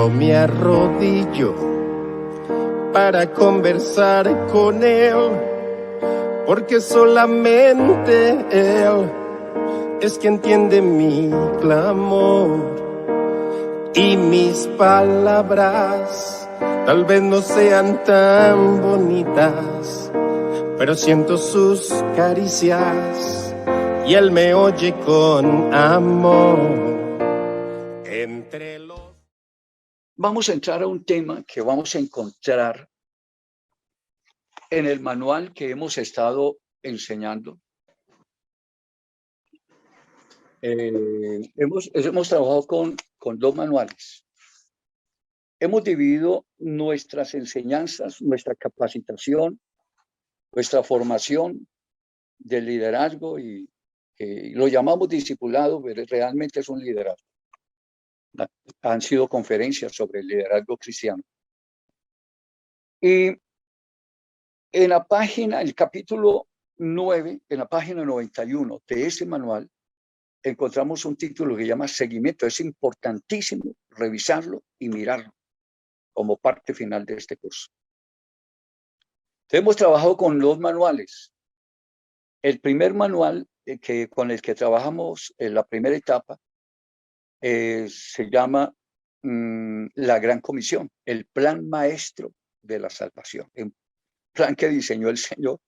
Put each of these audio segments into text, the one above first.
yo me arrodillo para conversar con Él, porque solamente Él es quien entiende mi clamor. Y mis palabras tal vez no sean tan bonitas, pero siento sus caricias y Él me oye con amor. Entre los... Vamos a entrar a un tema que vamos a encontrar en el manual que hemos estado enseñando. Hemos trabajado con dos manuales. Hemos dividido nuestras enseñanzas, nuestra capacitación, nuestra formación de liderazgo y lo llamamos discipulado, pero realmente es un liderazgo. Han sido conferencias sobre el liderazgo cristiano. Y en la página, el capítulo 9, en la página 91 de ese manual, encontramos un título que llama Seguimiento. Es importantísimo revisarlo y mirarlo como parte final de este curso. Entonces, hemos trabajado con dos manuales. El primer manual con el que trabajamos en la primera etapa se llama La Gran Comisión, el plan maestro de la salvación. Un plan que diseñó el Señor,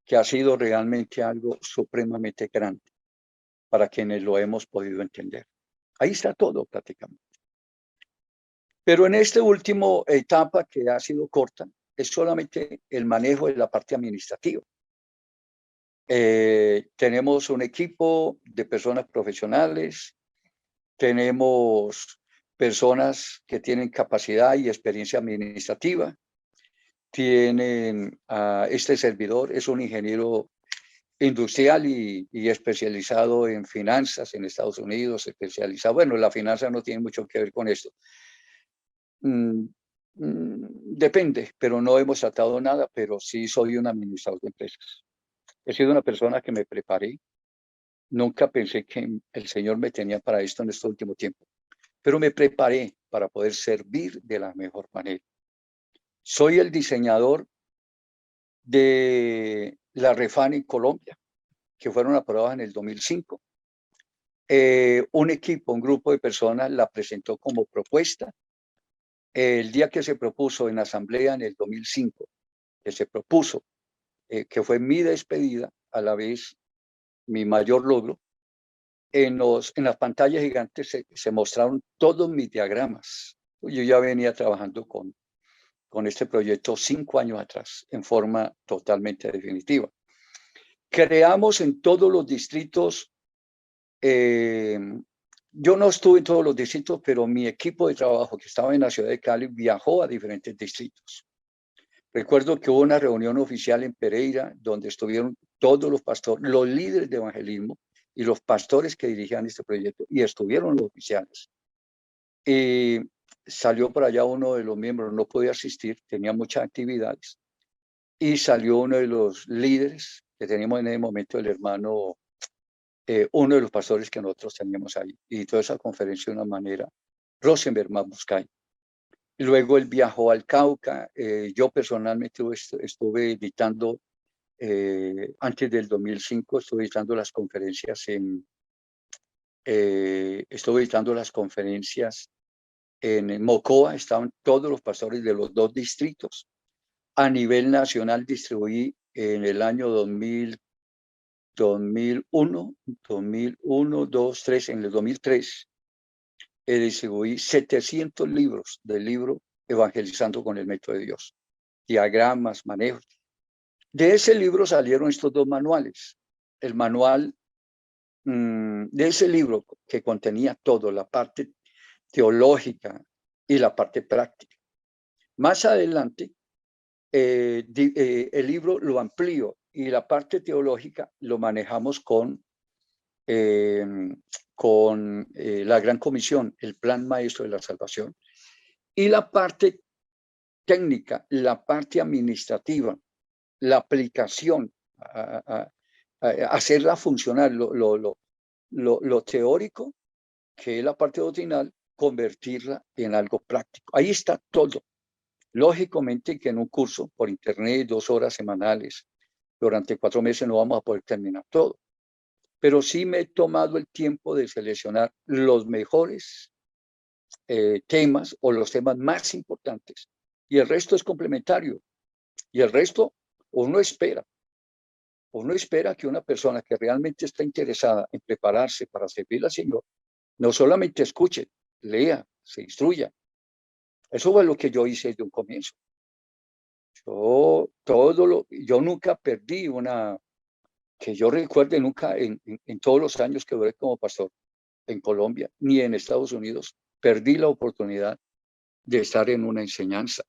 que ha sido realmente algo supremamente grande para quienes lo hemos podido entender. Ahí está todo prácticamente. Pero en esta última etapa, que ha sido corta, es solamente el manejo de la parte administrativa. Tenemos un equipo de personas profesionales, tenemos personas que tienen capacidad y experiencia administrativa, tienen este servidor, es un ingeniero industrial y especializado en finanzas en Estados Unidos, especializado, bueno, la finanza no tiene mucho que ver con esto. Depende, pero no hemos tratado nada, pero sí soy un administrador de empresas. He sido una persona que me preparé. Nunca pensé que el Señor me tenía para esto en este último tiempo, pero me preparé para poder servir de la mejor manera. Soy el diseñador de la Refan en Colombia, que fueron aprobadas en el 2005. Un equipo, un grupo de personas la presentó como propuesta. El día que se propuso en asamblea en el 2005, que se propuso, que fue mi despedida, a la vez mi mayor logro, en las pantallas gigantes se mostraron todos mis diagramas. Yo ya venía trabajando con este proyecto 5 años atrás, en forma totalmente definitiva. Creamos en todos los distritos, yo no estuve en todos los distritos, pero mi equipo de trabajo que estaba en la ciudad de Cali viajó a diferentes distritos. Recuerdo que hubo una reunión oficial en Pereira donde estuvieron todos los pastores, los líderes de evangelismo y los pastores que dirigían este proyecto, y estuvieron los oficiales. Y salió por allá uno de los miembros, no podía asistir, tenía muchas actividades, y salió uno de los líderes que teníamos en ese momento, el hermano, uno de los pastores que nosotros teníamos ahí, y toda esa conferencia de una manera, Rosenberg Mamuskai. Luego él viajó al Cauca. Yo personalmente estuve editando, antes del 2005, estuve editando las conferencias en Mocoa. Estaban todos los pastores de los 2 distritos. A nivel nacional distribuí en el año 2001, 2, 3, en el 2003, distribuí 700 libros del libro Evangelizando con el Método de Dios. Diagramas, manejos. De ese libro salieron estos 2 manuales. El manual de ese libro, que contenía todo, la parte teológica y la parte práctica. Más adelante, el libro lo amplío y la parte teológica lo manejamos con la Gran Comisión, el plan maestro de la salvación, y la parte técnica, la parte administrativa, la aplicación, hacerla funcionar, lo teórico, que es la parte doctrinal, convertirla en algo práctico. Ahí está todo. Lógicamente que en un curso por internet, 2 horas semanales, durante 4 meses no vamos a poder terminar todo. Pero sí me he tomado el tiempo de seleccionar los mejores temas o los temas más importantes. Y el resto es complementario. Y el resto uno espera que una persona que realmente está interesada en prepararse para servir al Señor, no solamente escuche, lea, se instruya. Eso fue lo que yo hice desde un comienzo. Yo nunca perdí que yo recuerde nunca en todos los años que duré como pastor en Colombia, ni en Estados Unidos, perdí la oportunidad de estar en una enseñanza.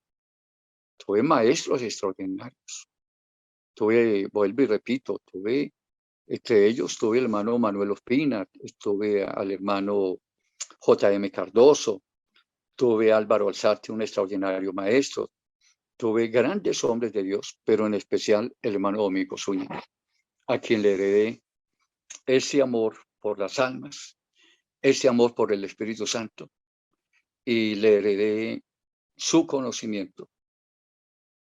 Tuve maestros extraordinarios. Vuelvo y repito, entre ellos tuve el hermano Manuel Ospina, tuve al hermano J.M. Cardoso, tuve a Álvaro Alzate, un extraordinario maestro, tuve grandes hombres de Dios, pero en especial el hermano Domingo Zúñiga, a quien le heredé ese amor por las almas, ese amor por el Espíritu Santo, y le heredé su conocimiento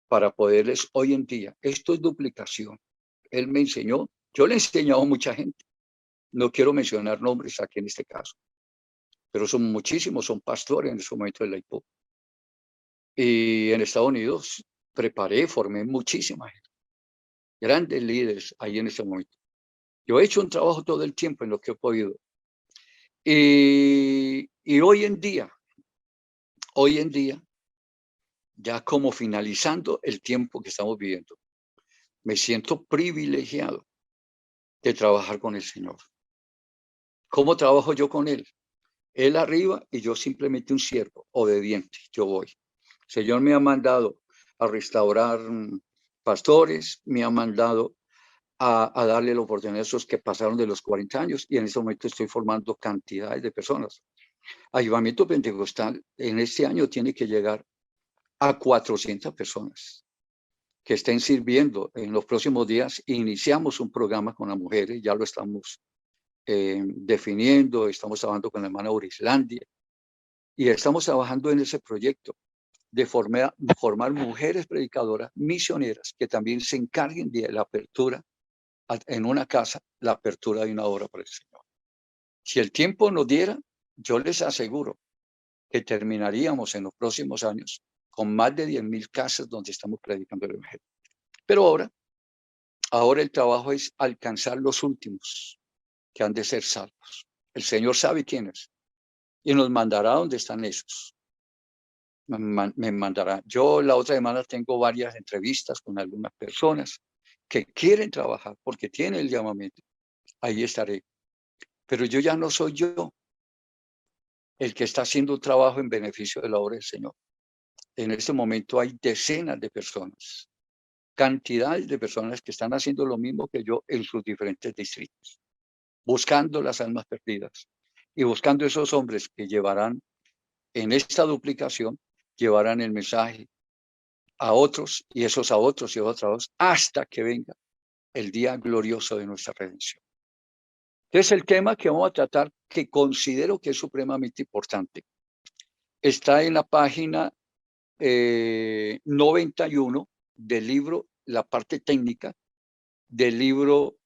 para poderles hoy en día. Esto es duplicación. Él me enseñó, yo le he enseñado a mucha gente. No quiero mencionar nombres aquí en este caso, pero son muchísimos, son pastores en ese momento de la IPO. Y en Estados Unidos formé muchísima gente, grandes líderes ahí en ese momento. Yo he hecho un trabajo todo el tiempo en lo que he podido. Y hoy en día, ya como finalizando el tiempo que estamos viviendo, me siento privilegiado de trabajar con el Señor. ¿Cómo trabajo yo con Él? Él arriba y yo simplemente un siervo obediente. Yo voy. El Señor me ha mandado a restaurar pastores, me ha mandado a darle la oportunidad a esos que pasaron de los 40 años y en este momento estoy formando cantidades de personas. Avivamiento Pentecostal en este año tiene que llegar a 400 personas que estén sirviendo. En los próximos días iniciamos un programa con las mujeres, ya lo estamos definiendo, estamos trabajando con la hermana Urislandia y estamos trabajando en ese proyecto de formar mujeres predicadoras misioneras que también se encarguen de la apertura en una casa, la apertura de una obra para el Señor. Si el tiempo nos diera, yo les aseguro que terminaríamos en los próximos años con más de 10,000 casas donde estamos predicando el Evangelio. Pero ahora el trabajo es alcanzar los últimos que han de ser salvos. El Señor sabe quiénes y nos mandará donde están esos. Me mandará. Yo la otra semana tengo varias entrevistas con algunas personas que quieren trabajar porque tienen el llamamiento. Ahí estaré. Pero yo ya no soy yo el que está haciendo un trabajo en beneficio de la obra del Señor. En este momento hay decenas de personas, cantidades de personas que están haciendo lo mismo que yo en sus diferentes distritos, buscando las almas perdidas y buscando esos hombres que llevarán en esta duplicación, llevarán el mensaje a otros y esos a otros y otros hasta que venga el día glorioso de nuestra redención. Entonces el tema que vamos a tratar, que considero que es supremamente importante, está en la página 91 del libro, la parte técnica del libro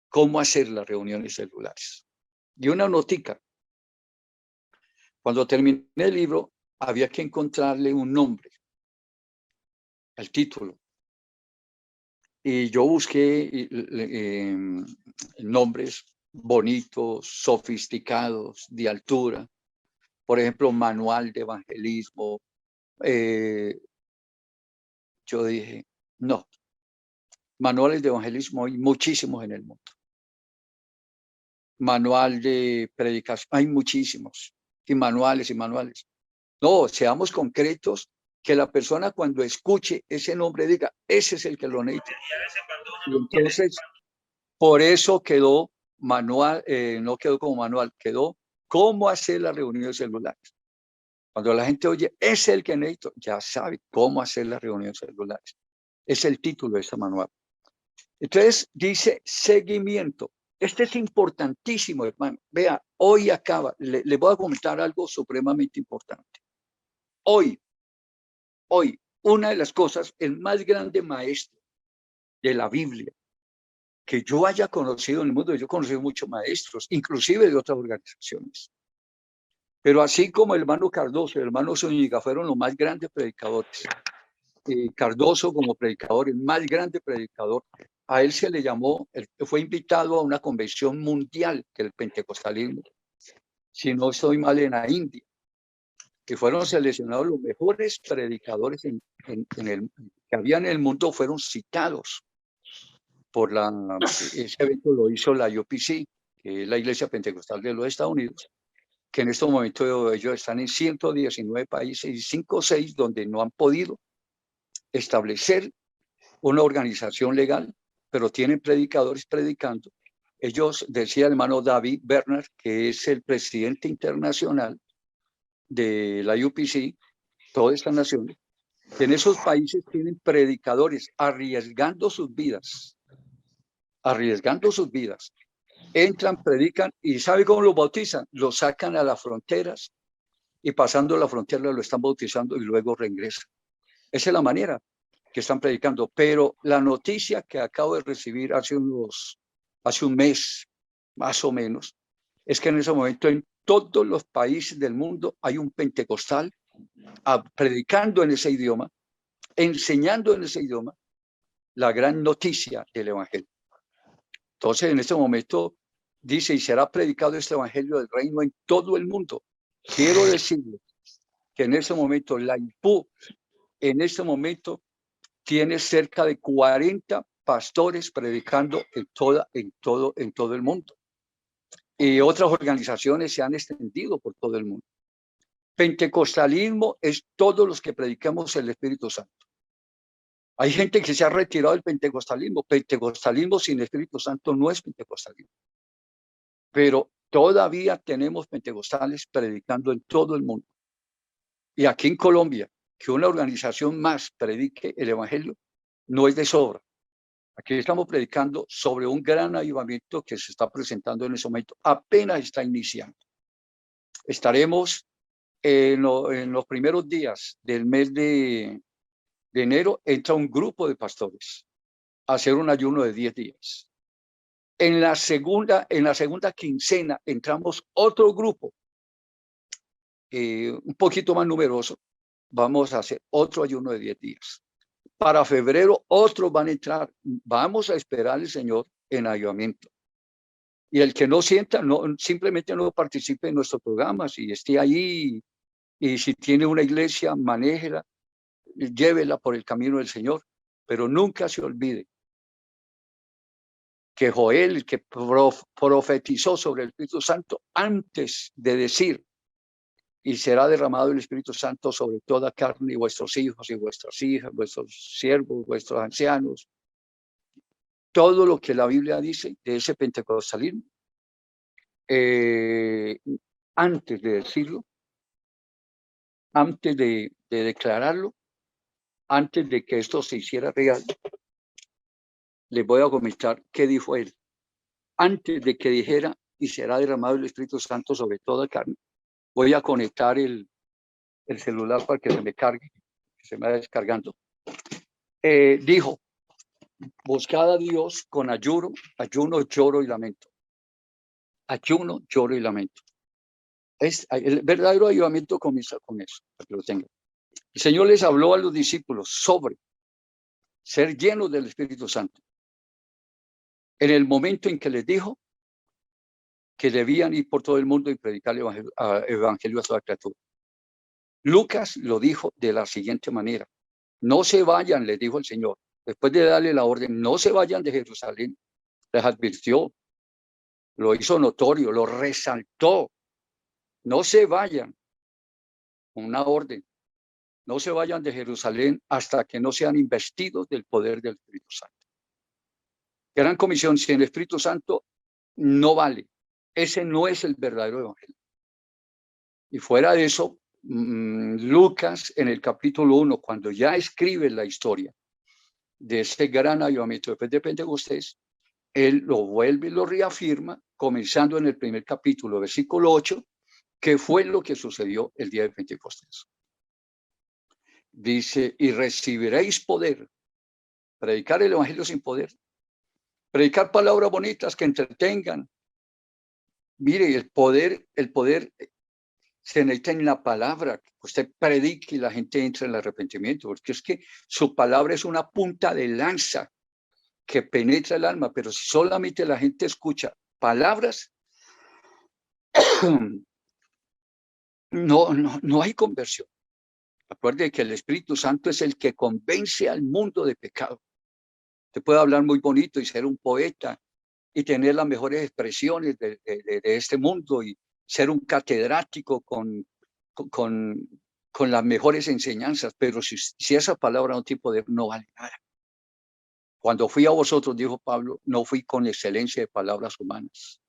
Cómo hacer las reuniones celulares. Y una notica. Cuando terminé el libro, había que encontrarle un nombre al título. Y yo busqué nombres bonitos, sofisticados, de altura. Por ejemplo, manual de evangelismo. Yo dije, no. Manuales de evangelismo hay muchísimos en el mundo. Manual de predicación, hay muchísimos. Y manuales y manuales. No, seamos concretos, que la persona cuando escuche ese nombre diga, ese es el que lo necesita. Y entonces, por eso quedó manual, no quedó como manual, quedó cómo hacer las reuniones celulares. Cuando la gente oye, es el que necesito, ya sabe cómo hacer las reuniones celulares. Es el título de este manual. Entonces dice seguimiento. Este es importantísimo, hermano. Vea, hoy acaba, le voy a comentar algo supremamente importante. Hoy, una de las cosas, el más grande maestro de la Biblia que yo haya conocido en el mundo, yo he conocido muchos maestros, inclusive de otras organizaciones. Pero así como el hermano Cardoso y el hermano Zúñiga fueron los más grandes predicadores, Cardoso como predicador, el más grande predicador, a él se le llamó, fue invitado a una convención mundial del pentecostalismo, si no estoy mal, en la India, que fueron seleccionados los mejores predicadores que había en el mundo, fueron citados por ese evento lo hizo la UPC, que es la Iglesia Pentecostal de los Estados Unidos, que en este momento ellos están en 119 países y 5 o 6 donde no han podido establecer una organización legal, pero tienen predicadores predicando. Ellos, decía el hermano David Bernard, que es el presidente internacional de la UPC, todas estas naciones, que en esos países tienen predicadores arriesgando sus vidas, entran, predican y ¿sabe cómo los bautizan? Los sacan a las fronteras y pasando la frontera lo están bautizando y luego regresan. Esa es la manera que están predicando. Pero la noticia que acabo de recibir hace un mes, más o menos, es que en ese momento en todos los países del mundo hay un pentecostal predicando en ese idioma, enseñando en ese idioma la gran noticia del evangelio. Entonces, en este momento dice, y será predicado este evangelio del reino en todo el mundo. Quiero decirles que en este momento la IPU, en este momento, tiene cerca de 40 pastores predicando en todo el mundo. Y otras organizaciones se han extendido por todo el mundo. Pentecostalismo es todos los que predicamos el Espíritu Santo. Hay gente que se ha retirado del pentecostalismo. Pentecostalismo sin Espíritu Santo no es pentecostalismo. Pero todavía tenemos pentecostales predicando en todo el mundo. Y aquí en Colombia, que una organización más predique el evangelio, no es de sobra. Aquí estamos predicando sobre un gran avivamiento que se está presentando en ese momento. Apenas está iniciando. Estaremos en los primeros días del mes de enero, entra un grupo de pastores a hacer un ayuno de 10 días. En la segunda quincena entramos otro grupo, un poquito más numeroso. Vamos a hacer otro ayuno de 10 días. Para febrero otros van a entrar. Vamos a esperar al Señor en avivamiento. Y el que no sienta, simplemente no participe en nuestros programas y esté ahí. Y si tiene una iglesia, manéjela, llévela por el camino del Señor. Pero nunca se olvide que Joel, que profetizó sobre el Espíritu Santo antes de decir, y será derramado el Espíritu Santo sobre toda carne, y vuestros hijos y vuestras hijas, vuestros siervos, vuestros ancianos. Todo lo que la Biblia dice de ese pentecostalismo, antes de decirlo, antes de declararlo, antes de que esto se hiciera real, les voy a comentar qué dijo él. Antes de que dijera, y será derramado el Espíritu Santo sobre toda carne, voy a conectar el celular para que se me cargue, que se me vaya descargando. Dijo, buscad a Dios con ayuno, lloro y lamento. Ayuno, lloro y lamento. El verdadero avivamiento comienza con eso, para que lo tengan. El Señor les habló a los discípulos sobre ser llenos del Espíritu Santo. En el momento en que les dijo que debían ir por todo el mundo y predicar el evangelio a toda criatura. Lucas lo dijo de la siguiente manera. No se vayan, les dijo el Señor. Después de darle la orden, no se vayan de Jerusalén. Les advirtió, lo hizo notorio, lo resaltó. No se vayan. Una orden. No se vayan de Jerusalén hasta que no sean investidos del poder del Espíritu Santo. Gran comisión, sin el Espíritu Santo no vale. Ese no es el verdadero evangelio. Y fuera de eso, Lucas en el capítulo 1, cuando ya escribe la historia de este gran avivamiento después de Pentecostés, él lo vuelve y lo reafirma, comenzando en el primer capítulo, versículo 8, que fue lo que sucedió el día de Pentecostés. Dice, y recibiréis poder. Predicar el evangelio sin poder. Predicar palabras bonitas que entretengan. Mire, el poder se necesita en la palabra. Usted predique y la gente entra en el arrepentimiento, porque es que su palabra es una punta de lanza que penetra el alma, pero si solamente la gente escucha palabras, no hay conversión. Acuerde que el Espíritu Santo es el que convence al mundo de pecado. Te puede hablar muy bonito y ser un poeta y tener las mejores expresiones de este mundo y ser un catedrático con las mejores enseñanzas, pero si esa palabra no tiene poder, no vale nada. Cuando fui a vosotros, dijo Pablo, no fui con excelencia de palabras humanas.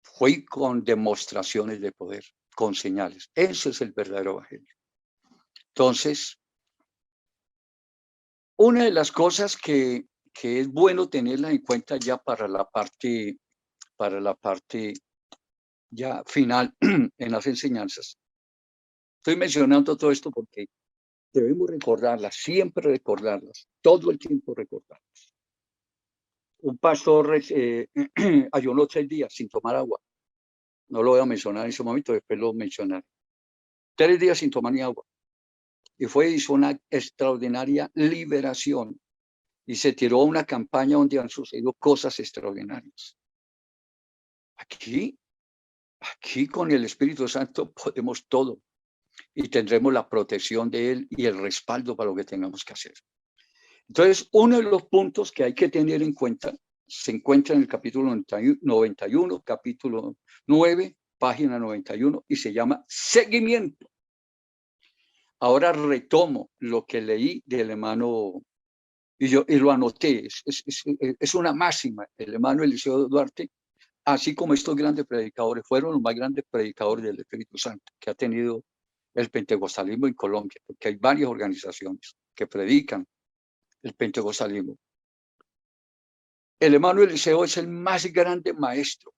Fui con demostraciones de poder, con señales. Ese es el verdadero evangelio. Entonces, una de las cosas que es bueno tenerla en cuenta ya para la parte ya final en las enseñanzas. Estoy mencionando todo esto porque debemos recordarlas, siempre recordarlas, todo el tiempo recordarlas. Un pastor ayunó 3 días sin tomar agua. No lo voy a mencionar en ese momento, después lo mencionaré. 3 días sin tomar ni agua. Y hizo una extraordinaria liberación. Y se tiró a una campaña donde han sucedido cosas extraordinarias. Aquí con el Espíritu Santo podemos todo. Y tendremos la protección de él y el respaldo para lo que tengamos que hacer. Entonces, uno de los puntos que hay que tener en cuenta se encuentra en el capítulo 91, capítulo 9, página 91, y se llama seguimiento. Ahora retomo lo que leí del hermano, y lo anoté, es una máxima. El hermano Eliseo Duarte, así como estos grandes predicadores, fueron los más grandes predicadores del Espíritu Santo que ha tenido el pentecostalismo en Colombia, porque hay varias organizaciones que predican el pentecostalismo. El hermano Eliseo es el más grande maestro,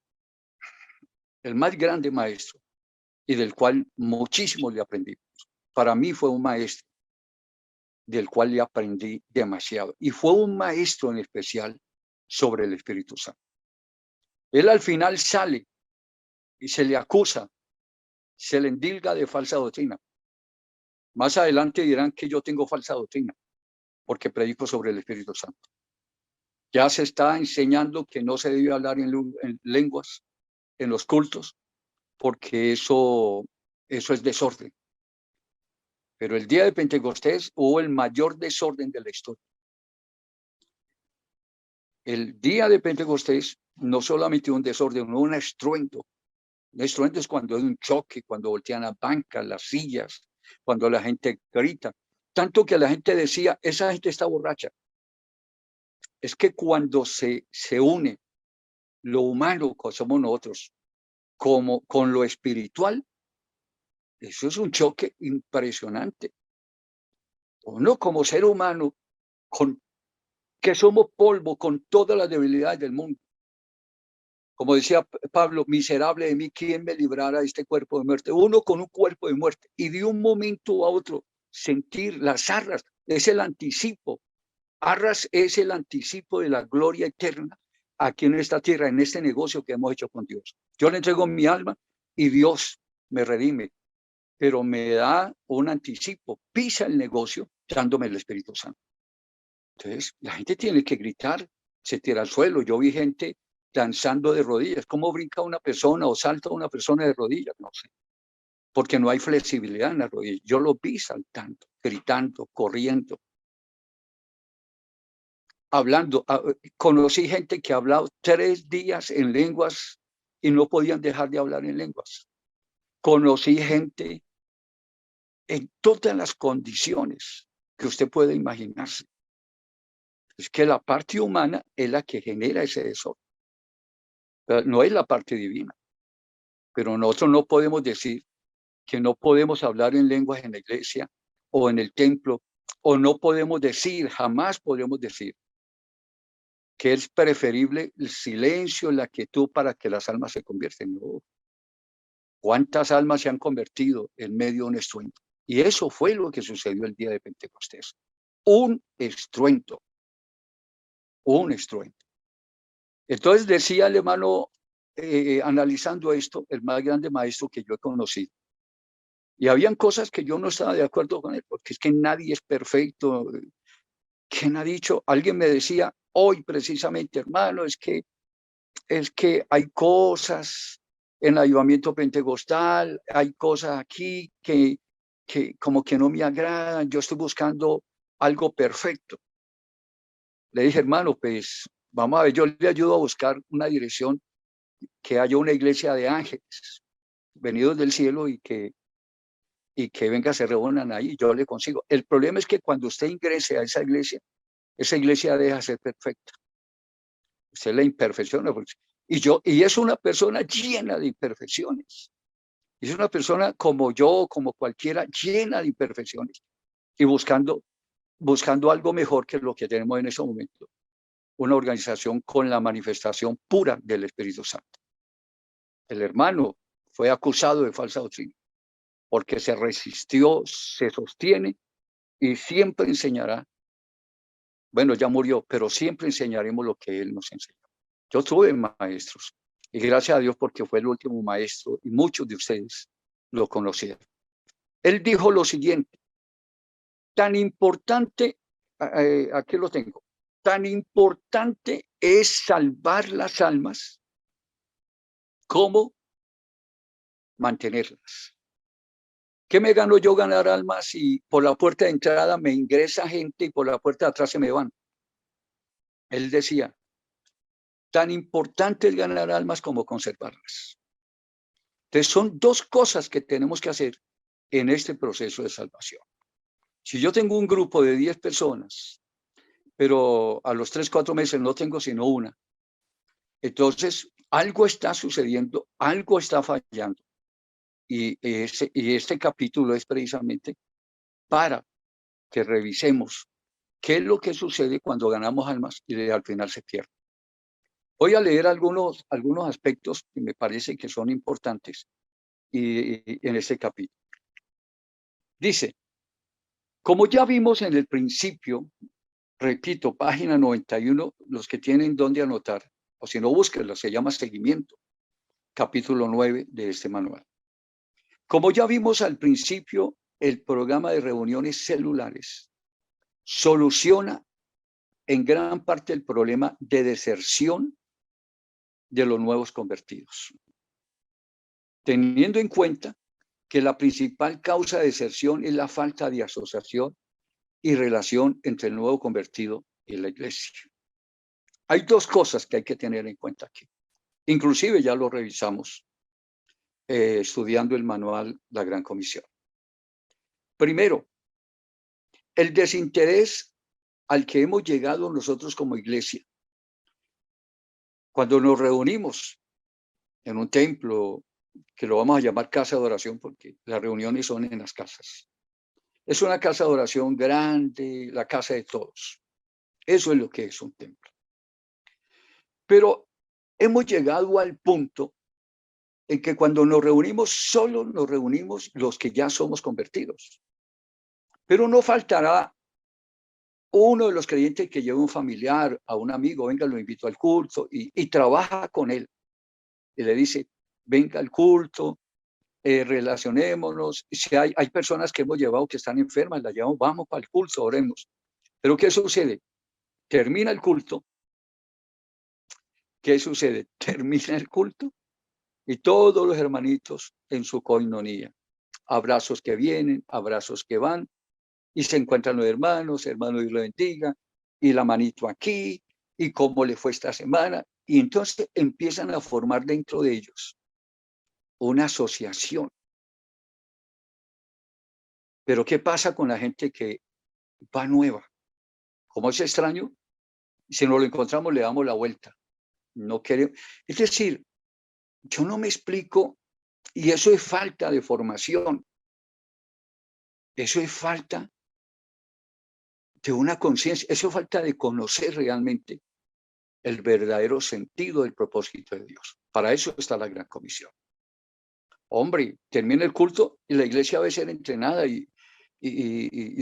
y del cual muchísimo le aprendí. Para mí fue un maestro del cual le aprendí demasiado, y fue un maestro en especial sobre el Espíritu Santo. Él al final sale y se le acusa, se le endilga de falsa doctrina. Más adelante dirán que yo tengo falsa doctrina, porque predico sobre el Espíritu Santo. Ya se está enseñando que no se debe hablar en lenguas en los cultos, porque eso es desorden. Pero el día de Pentecostés hubo el mayor desorden de la historia. El día de Pentecostés no solamente un desorden, hubo un estruendo. Un estruendo es cuando hay un choque, cuando voltean las bancas, las sillas, cuando la gente grita. Tanto que la gente decía, esa gente está borracha. Es que cuando se une lo humano, que somos nosotros, como con lo espiritual, eso es un choque impresionante. Uno como ser humano, que somos polvo, con todas las debilidades del mundo. Como decía Pablo, miserable de mí, ¿quién me librará de este cuerpo de muerte? Uno con un cuerpo de muerte, y de un momento a otro sentir las arras, es el anticipo. Arras es el anticipo de la gloria eterna aquí en esta tierra, en este negocio que hemos hecho con Dios. Yo le entrego mi alma y Dios me redime, pero me da un anticipo, pisa el negocio dándome el Espíritu Santo. Entonces, la gente tiene que gritar, se tira al suelo. Yo vi gente danzando de rodillas. ¿Cómo brinca una persona o salta una persona de rodillas? No sé, porque no hay flexibilidad en las rodillas. Yo lo vi saltando, gritando, corriendo, hablando. Conocí gente que ha hablado 3 días en lenguas y no podían dejar de hablar en lenguas. Conocí gente en todas las condiciones que usted puede imaginarse. Es que la parte humana es la que genera ese desorden. No es la parte divina. Pero nosotros no podemos decir que no podemos hablar en lenguas en la iglesia o en el templo, o no podemos decir, jamás podemos decir que es preferible el silencio, la quietud para que las almas se convierten. No. ¿Cuántas almas se han convertido en medio de un estruendo? Y eso fue lo que sucedió el día de Pentecostés. Un estruendo. Un estruendo. Entonces decía el hermano, analizando esto, el más grande maestro que yo he conocido. Y habían cosas que yo no estaba de acuerdo con él, porque es que nadie es perfecto. ¿Quién ha dicho? Alguien me decía hoy precisamente, hermano, es que hay cosas en el avivamiento pentecostal, hay cosas aquí que como que no me agradan, yo estoy buscando algo perfecto. Le dije, hermano, pues vamos a ver, yo le ayudo a buscar una dirección, que haya una iglesia de ángeles venidos del cielo y que venga, se reúnan ahí, yo le consigo. El problema es que cuando usted ingrese a esa iglesia deja de ser perfecta. Usted la imperfecciona. Y es una persona llena de imperfecciones. Es una persona como yo, como cualquiera, llena de imperfecciones. Y buscando algo mejor que lo que tenemos en ese momento. Una organización con la manifestación pura del Espíritu Santo. El hermano fue acusado de falsa doctrina porque se resistió, se sostiene y siempre enseñará. Bueno, ya murió, pero siempre enseñaremos lo que él nos enseñó. Yo tuve maestros y gracias a Dios porque fue el último maestro y muchos de ustedes lo conocieron. Él dijo lo siguiente: tan importante, aquí lo tengo, tan importante es salvar las almas como mantenerlas. ¿Qué me gano yo ganar almas si por la puerta de entrada me ingresa gente y por la puerta de atrás se me van? Él decía, tan importante es ganar almas como conservarlas. Entonces son dos cosas que tenemos que hacer en este proceso de salvación. Si yo tengo un grupo de 10 personas, pero a los 3, 4 meses no tengo sino una, entonces algo está sucediendo, algo está fallando. Y este capítulo es precisamente para que revisemos qué es lo que sucede cuando ganamos almas y al final se pierde. Voy a leer algunos aspectos que me parece que son importantes y en este capítulo. Dice, como ya vimos en el principio, repito, página 91, los que tienen donde anotar, o si no, búsquenlo, se llama Seguimiento, capítulo 9 de este manual. Como ya vimos al principio, el programa de reuniones celulares soluciona en gran parte el problema de deserción de los nuevos convertidos, teniendo en cuenta que la principal causa de deserción es la falta de asociación y relación entre el nuevo convertido y la iglesia. Hay dos cosas que hay que tener en cuenta aquí. Inclusive ya lo revisamos estudiando el manual La Gran Comisión. Primero, el desinterés al que hemos llegado nosotros como iglesia. Cuando nos reunimos en un templo, que lo vamos a llamar casa de oración porque las reuniones son en las casas. Es una casa de oración grande, la casa de todos. Eso es lo que es un templo. Pero hemos llegado al punto en que cuando nos reunimos, solo nos reunimos los que ya somos convertidos. Pero no faltará uno de los creyentes que lleva un familiar, a un amigo, venga, lo invito al culto y trabaja con él. Y le dice, venga al culto, relacionémonos. Si hay personas que hemos llevado que están enfermas, las llevamos, vamos para el culto, oremos. Pero ¿qué sucede? Termina el culto. ¿Qué sucede? Termina el culto y todos los hermanitos en su coinonía. Abrazos que vienen, abrazos que van, y se encuentran los hermanos, hermano Dios lo bendiga, y la manito aquí, y cómo le fue esta semana. Y entonces empiezan a formar dentro de ellos una asociación. Pero ¿qué pasa con la gente que va nueva? Como es extraño, si nos lo encontramos le damos la vuelta. No queremos. Es decir, yo no me explico, y eso es falta de formación. Eso es falta de una conciencia, eso es falta de conocer realmente el verdadero sentido del propósito de Dios. Para eso está la Gran Comisión. Hombre, termina el culto y la iglesia debe ser entrenada y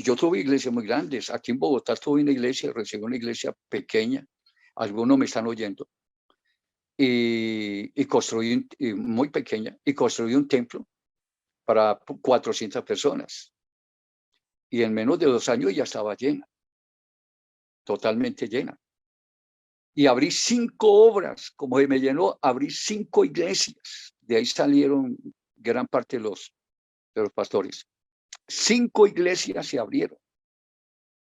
yo tuve iglesias muy grandes. Aquí en Bogotá tuve una iglesia, recibí una iglesia pequeña. Algunos me están oyendo. Y construí, muy pequeña, y construí un templo para 400 personas. Y en menos de 2 años ya estaba llena, totalmente llena. Y abrí 5 obras, como me llenó, abrí 5 iglesias. De ahí salieron gran parte de los pastores. 5 iglesias se abrieron.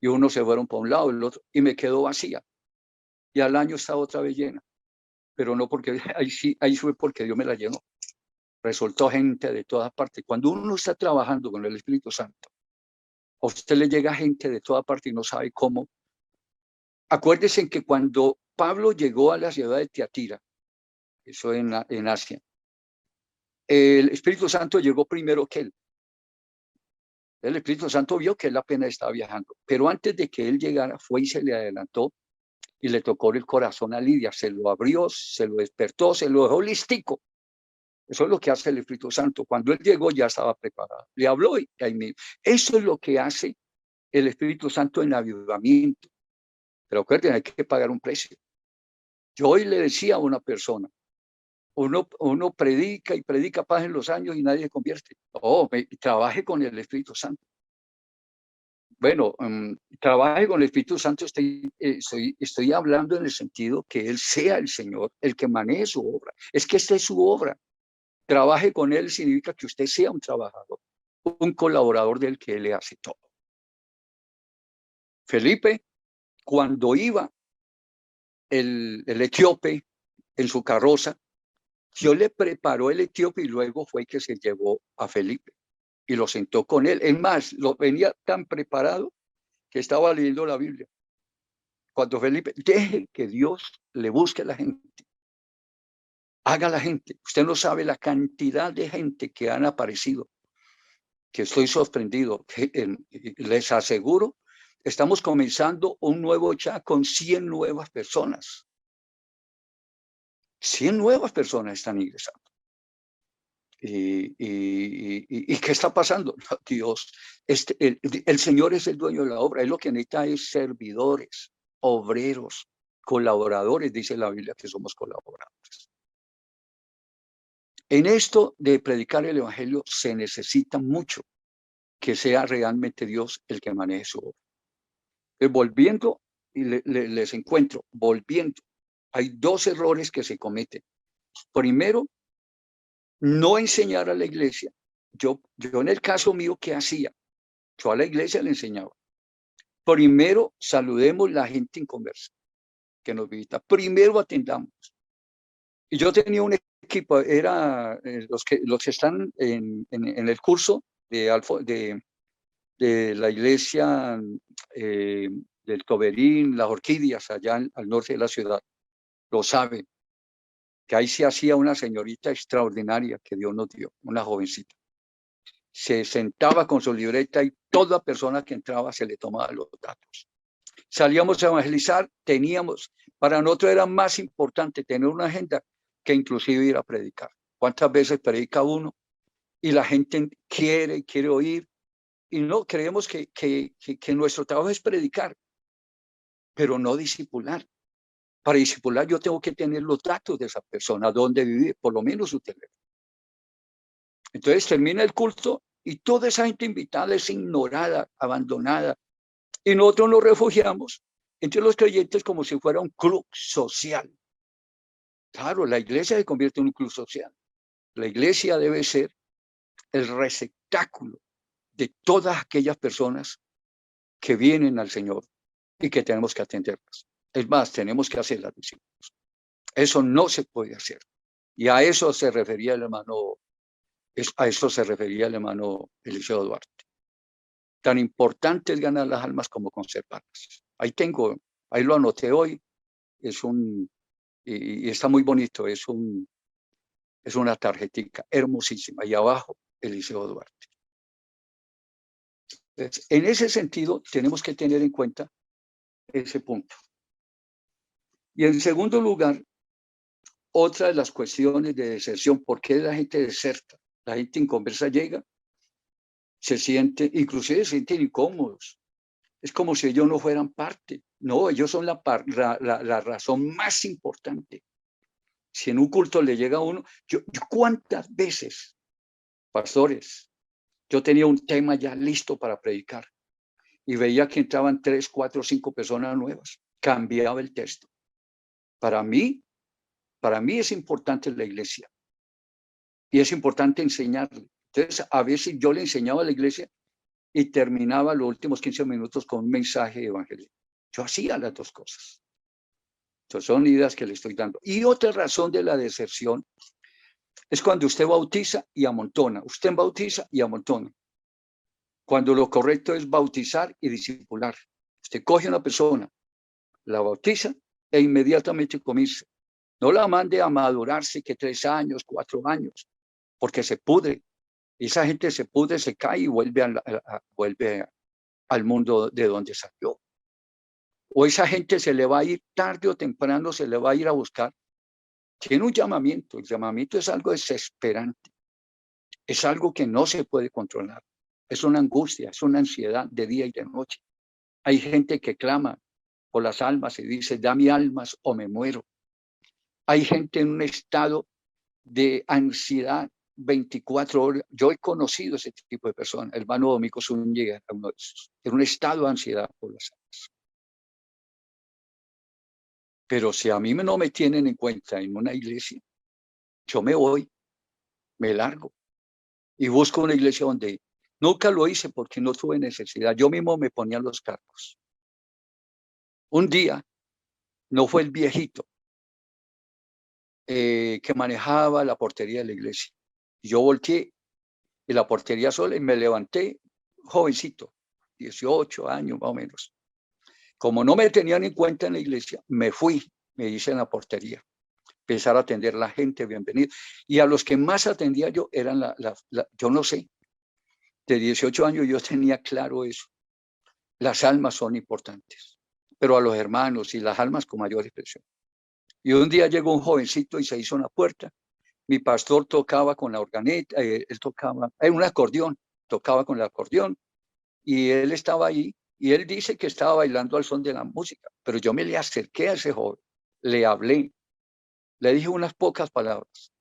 Y unos se fueron para un lado, el otro, y me quedó vacía. Y al año estaba otra vez llena. Pero no porque, ahí fue porque Dios me la llenó. Resultó gente de todas partes. Cuando uno está trabajando con el Espíritu Santo, a usted le llega gente de toda parte y no sabe cómo. Acuérdense que cuando Pablo llegó a la ciudad de Tiatira, eso en Asia, el Espíritu Santo llegó primero que él. El Espíritu Santo vio que él apenas estaba viajando, pero antes de que él llegara, fue y se le adelantó y le tocó el corazón a Lidia, se lo abrió, se lo despertó, se lo dejó listico. Eso es lo que hace el Espíritu Santo. Cuando él llegó ya estaba preparado. Le habló y ahí mismo. Eso es lo que hace el Espíritu Santo en avivamiento. Pero acuérdense, hay que pagar un precio. Yo hoy le decía a una persona, uno predica y predica, pasen los años y nadie se convierte. Trabaje con el Espíritu Santo. Bueno, trabaje con el Espíritu Santo, estoy hablando en el sentido que Él sea el Señor, el que maneje su obra. Es que esta es su obra. Trabaje con Él significa que usted sea un trabajador, un colaborador del que Él le hace todo. Felipe, cuando iba el etíope en su carroza, Dios le preparó el etíope y luego fue que se llevó a Felipe y lo sentó con él. Es más, lo venía tan preparado que estaba leyendo la Biblia. Cuando Felipe, deje que Dios le busque a la gente, haga a la gente. Usted no sabe la cantidad de gente que han aparecido, que estoy sorprendido. Les aseguro, estamos comenzando un nuevo chat con 100 nuevas personas. 100 nuevas personas están ingresando. ¿Y qué está pasando? Dios, el Señor es el dueño de la obra. Él lo que necesita es servidores, obreros, colaboradores, dice la Biblia que somos colaboradores. En esto de predicar el Evangelio se necesita mucho que sea realmente Dios el que maneje su obra. Volviendo, y les encuentro, volviendo, hay 2 errores que se cometen. Primero, no enseñar a la iglesia. Yo en el caso mío, ¿qué hacía? Yo a la iglesia le enseñaba. Primero, saludemos la gente inconversa que nos visita. Primero, atendamos. Y yo tenía un equipo, era los que están en el curso de la iglesia del Toberín, las Orquídeas, allá al norte de la ciudad. Lo saben, que ahí se hacía una señorita extraordinaria que Dios nos dio, una jovencita. Se sentaba con su libreta y toda persona que entraba se le tomaba los datos. Salíamos a evangelizar, para nosotros era más importante tener una agenda que inclusive ir a predicar. ¿Cuántas veces predica uno y la gente quiere oír? Y no, creemos que nuestro trabajo es predicar, pero no discipular. Para discipular yo tengo que tener los datos de esa persona, dónde vive, por lo menos su teléfono. Entonces termina el culto y toda esa gente invitada es ignorada, abandonada. Y nosotros nos refugiamos entre los creyentes como si fuera un club social. Claro, la iglesia se convierte en un club social. La iglesia debe ser el receptáculo de todas aquellas personas que vienen al Señor y que tenemos que atenderlas. Es más, tenemos que hacer las discípulos. Eso no se puede hacer. Y a eso se refería el hermano Eliseo Duarte. Tan importante es ganar las almas como conservarlas. Ahí lo anoté hoy. Y está muy bonito. Es una tarjetica hermosísima. Y abajo, Eliseo Duarte. Entonces, en ese sentido, tenemos que tener en cuenta ese punto. Y en segundo lugar, otra de las cuestiones de deserción, ¿por qué la gente deserta? La gente inconversa llega, se siente, inclusive se sienten incómodos. Es como si ellos no fueran parte. No, ellos son la razón más importante. Si en un culto le llega a uno, yo ¿cuántas veces, pastores, yo tenía un tema ya listo para predicar y veía que entraban 3, 4, 5 personas nuevas? Cambiaba el texto. Para mí es importante la iglesia y es importante enseñarle. Entonces, a veces yo le enseñaba a la iglesia y terminaba los últimos 15 minutos con un mensaje evangélico. Yo hacía las dos cosas. Entonces, son ideas que le estoy dando. Y otra razón de la deserción es cuando usted bautiza y amontona. Usted bautiza y amontona. Cuando lo correcto es bautizar y discipular. Usted coge a una persona, la bautiza e inmediatamente comienza. No la mande a madurarse que 3 años, 4 años, porque se pudre. Esa gente se pudre, se cae y vuelve al mundo de donde salió. O esa gente se le va a ir tarde o temprano, se le va a ir a buscar. Tiene un llamamiento. El llamamiento es algo desesperante. Es algo que no se puede controlar. Es una angustia, es una ansiedad de día y de noche. Hay gente que clama por las almas y dice, dame almas o me muero. Hay gente en un estado de ansiedad 24 horas. Yo he conocido ese tipo de personas. El hermano Domingo Zúñiga era uno de esos. En un estado de ansiedad por las almas. Pero si a mí no me tienen en cuenta en una iglesia, yo me voy, me largo y busco una iglesia donde nunca lo hice porque no tuve necesidad. Yo mismo me ponía los cargos. Un día no fue el viejito que manejaba la portería de la iglesia. Yo volteé y la portería sola y me levanté, jovencito, 18 años más o menos. Como no me tenían en cuenta en la iglesia, me fui, me hice en la portería. Empezar a atender a la gente, bienvenido. Y a los que más atendía yo eran yo no sé, de 18 años yo tenía claro eso. Las almas son importantes, pero a los hermanos y las almas con mayor expresión. Y un día llegó un jovencito y se hizo una puerta. Mi pastor tocaba con la organeta, él tocaba, un acordeón, tocaba con el acordeón y él estaba ahí y él dice que estaba bailando al son de la música, pero yo me le acerqué a ese joven, le hablé, le dije unas pocas palabras.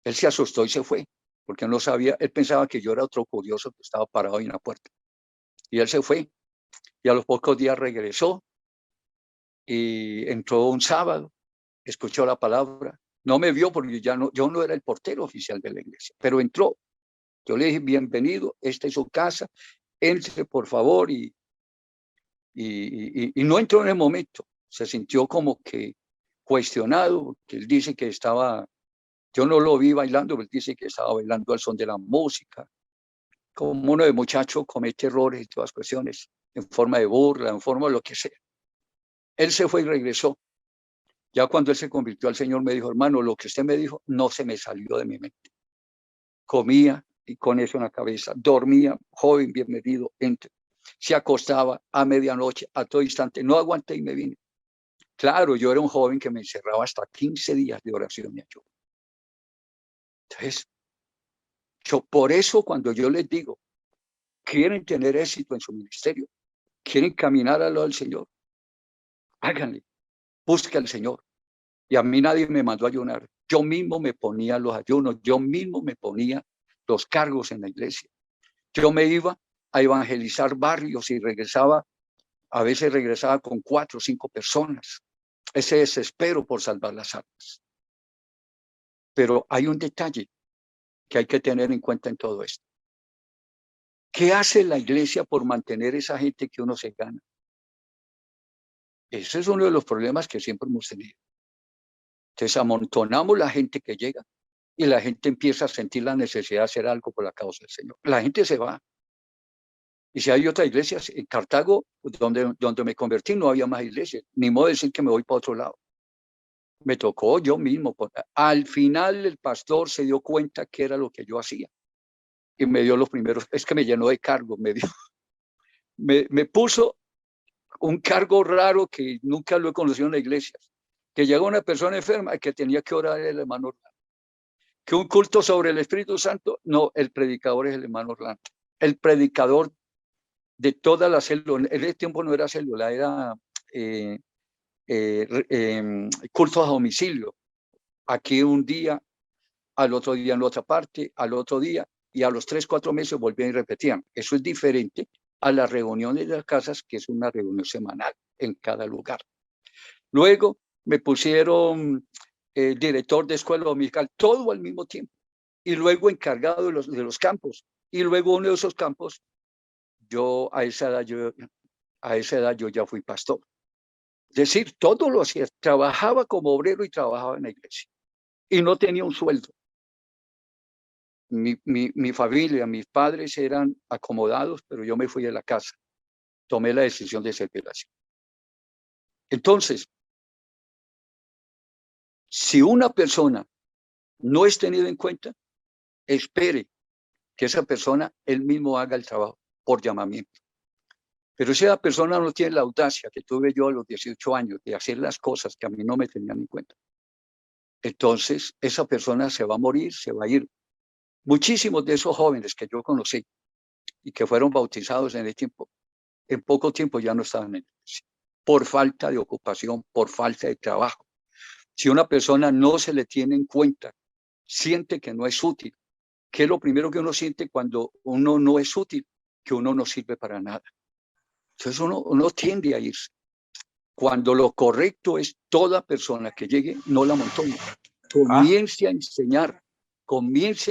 Él se asustó y se fue, porque no sabía, él pensaba que yo era otro curioso que estaba parado en la puerta. Y él se fue, y a los pocos días regresó, y entró un sábado, escuchó la palabra, no me vio porque yo no era el portero oficial de la iglesia, pero entró. Yo le dije, bienvenido, esta es su casa, entre por favor, y no entró en el momento. Se sintió como que cuestionado, que él dice que estaba, yo no lo vi bailando, pero él dice que estaba bailando al son de la música. Como uno de muchacho comete errores y todas cuestiones, en forma de burla, en forma de lo que sea. Él se fue y regresó. Ya cuando él se convirtió al Señor me dijo, hermano, lo que usted me dijo no se me salió de mi mente. Comía y con eso en la cabeza, dormía, joven, bienvenido, entre. Se acostaba a medianoche, a todo instante, no aguanté y me vine. Claro, yo era un joven que me encerraba hasta 15 días de oración y ayuno. Entonces, por eso cuando yo les digo, quieren tener éxito en su ministerio, quieren caminar al lado del Señor, háganle, busquen al Señor. Y a mí nadie me mandó a ayunar. Yo mismo me ponía los ayunos, yo mismo me ponía los cargos en la iglesia. Yo me iba a evangelizar barrios y a veces regresaba con 4 o 5 personas. Ese desespero por salvar las almas. Pero hay un detalle que hay que tener en cuenta en todo esto. ¿Qué hace la iglesia por mantener esa gente que uno se gana? Ese es uno de los problemas que siempre hemos tenido. Entonces amontonamos la gente que llega y la gente empieza a sentir la necesidad de hacer algo por la causa del Señor. La gente se va. Y si hay otras iglesias, en Cartago, donde me convertí, no había más iglesias. Ni modo de decir que me voy para otro lado. Me tocó yo mismo. Al final el pastor se dio cuenta que era lo que yo hacía. Y me dio los primeros, es que me llenó de cargos, me puso un cargo raro que nunca lo he conocido en la iglesia. que llegó una persona enferma y que tenía que orar el hermano Orlando. Que un culto sobre el Espíritu Santo, no, el predicador es el hermano Orlando. El predicador de toda la célula, en ese tiempo no era célula, era cultos a domicilio. Aquí un día, al otro día en otra parte, al otro día, y a los 3, 4 meses volvían y repetían. Eso es diferente a las reuniones de las casas, que es una reunión semanal en cada lugar. Luego me pusieron director de escuela dominical, todo al mismo tiempo. Y luego encargado de los campos. Y luego uno de esos campos, a esa edad yo ya fui pastor. Es decir, todo lo hacía. Trabajaba como obrero y trabajaba en la iglesia. Y no tenía un sueldo. Mi familia, mis padres eran acomodados, pero yo me fui de la casa. Tomé la decisión de servir así. Entonces, si una persona no es tenida en cuenta, espere que esa persona él mismo haga el trabajo por llamamiento. Pero si esa persona no tiene la audacia que tuve yo a los 18 años de hacer las cosas que a mí no me tenían en cuenta, entonces esa persona se va a morir, se va a ir. Muchísimos de esos jóvenes que yo conocí y que fueron bautizados en el tiempo, en poco tiempo ya no estaban en la iglesia, por falta de ocupación, por falta de trabajo. Si una persona no se le tiene en cuenta, siente que no es útil. ¿Qué es lo primero que uno siente cuando uno no es útil? Que uno no sirve para nada. Entonces uno tiende a irse. Cuando lo correcto es toda persona que llegue, no la amontone. Comience a